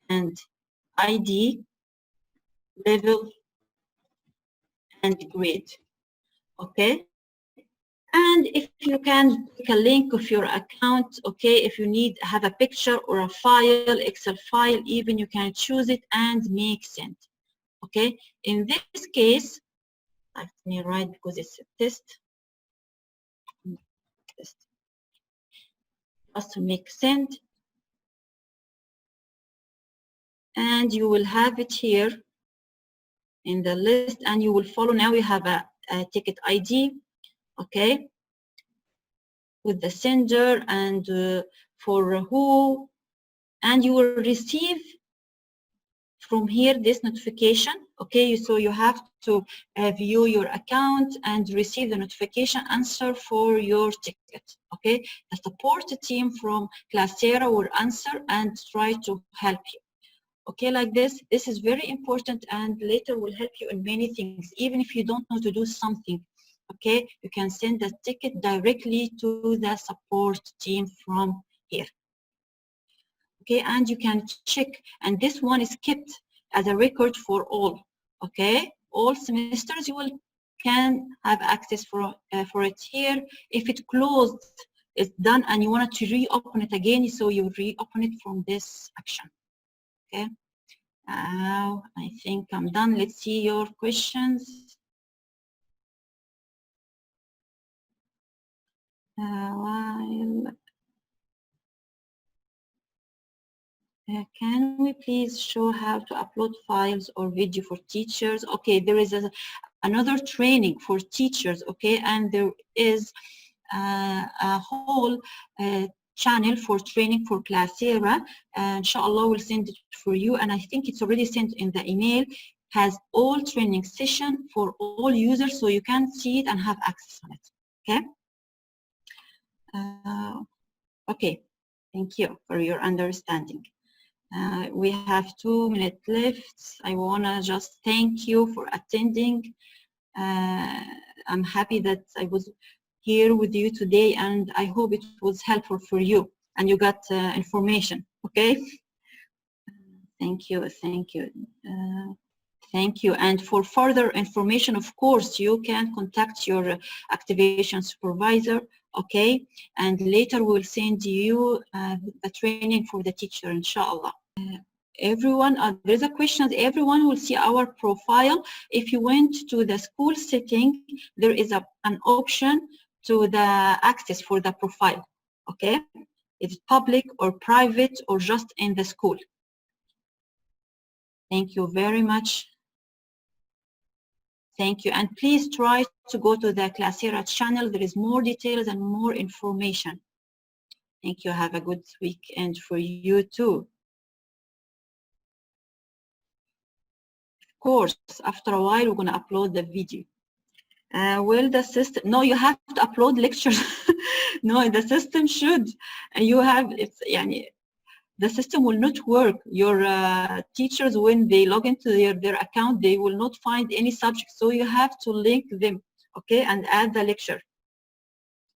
Speaker 2: and ID, level and grade. Okay, and if you can take a link of your account, okay, if you have a picture or a file, Excel file, even you can choose it and make send. Okay, in this case, let me write because it's a test. Just to make send. And you will have it here in the list and you will follow. Now we have a ticket ID, okay, with the sender and for who, and you will receive from here this notification. Okay, so you have to view your account and receive the notification answer for your ticket. Okay, the support team from Classera will answer and try to help you. Okay, like this. This is very important and later will help you in many things. Even if you don't know to do something, okay, you can send the ticket directly to the support team from here. Okay, and you can check, and this one is kept as a record for all. Okay, all semesters you will can have access for it here. If it closed, it's done, and you wanted to reopen it again, so you reopen it from this action. Okay. Now I think I'm done. Let's see your questions. While can we please show how to upload files or video for teachers? Okay, there is another training for teachers, okay, and there is a whole channel for training for Classera. Inshallah, we'll send it for you, and I think it's already sent in the email. Has all training session for all users, so you can see it and have access on it. Okay. Okay. Thank you for your understanding. We have 2 minutes left. I want to just thank you for attending. I'm happy that I was here with you today, and I hope it was helpful for you and you got information. Okay. Thank you. Thank you. Thank you. And for further information, of course, you can contact your activation supervisor. Okay. And later we'll send you the training for the teacher, inshallah. Everyone, there's a question. Everyone will see our profile. If you went to the school setting, there is an option to the access for the profile. Okay. It's public or private or just in the school. Thank you very much. Thank you. And please try to go to the Classera channel. There is more details and more information. Thank you. Have a good weekend for you too. Of course, after a while, we're going to upload the video. Will the system, no, you have to upload lectures. No, the system should. You have, it's, yani, the system will not work. Your teachers, when they log into their account, they will not find any subject. So you have to link them, okay, and add the lecture.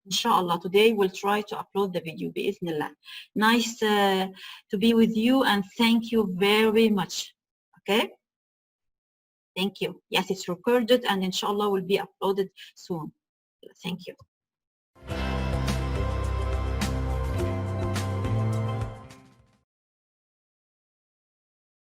Speaker 2: Inshallah, today we'll try to upload the video, bi'ithnillah. Nice to be with you, and thank you very much, okay? Thank you. Yes, it's recorded, and inshallah will be uploaded soon. Thank you.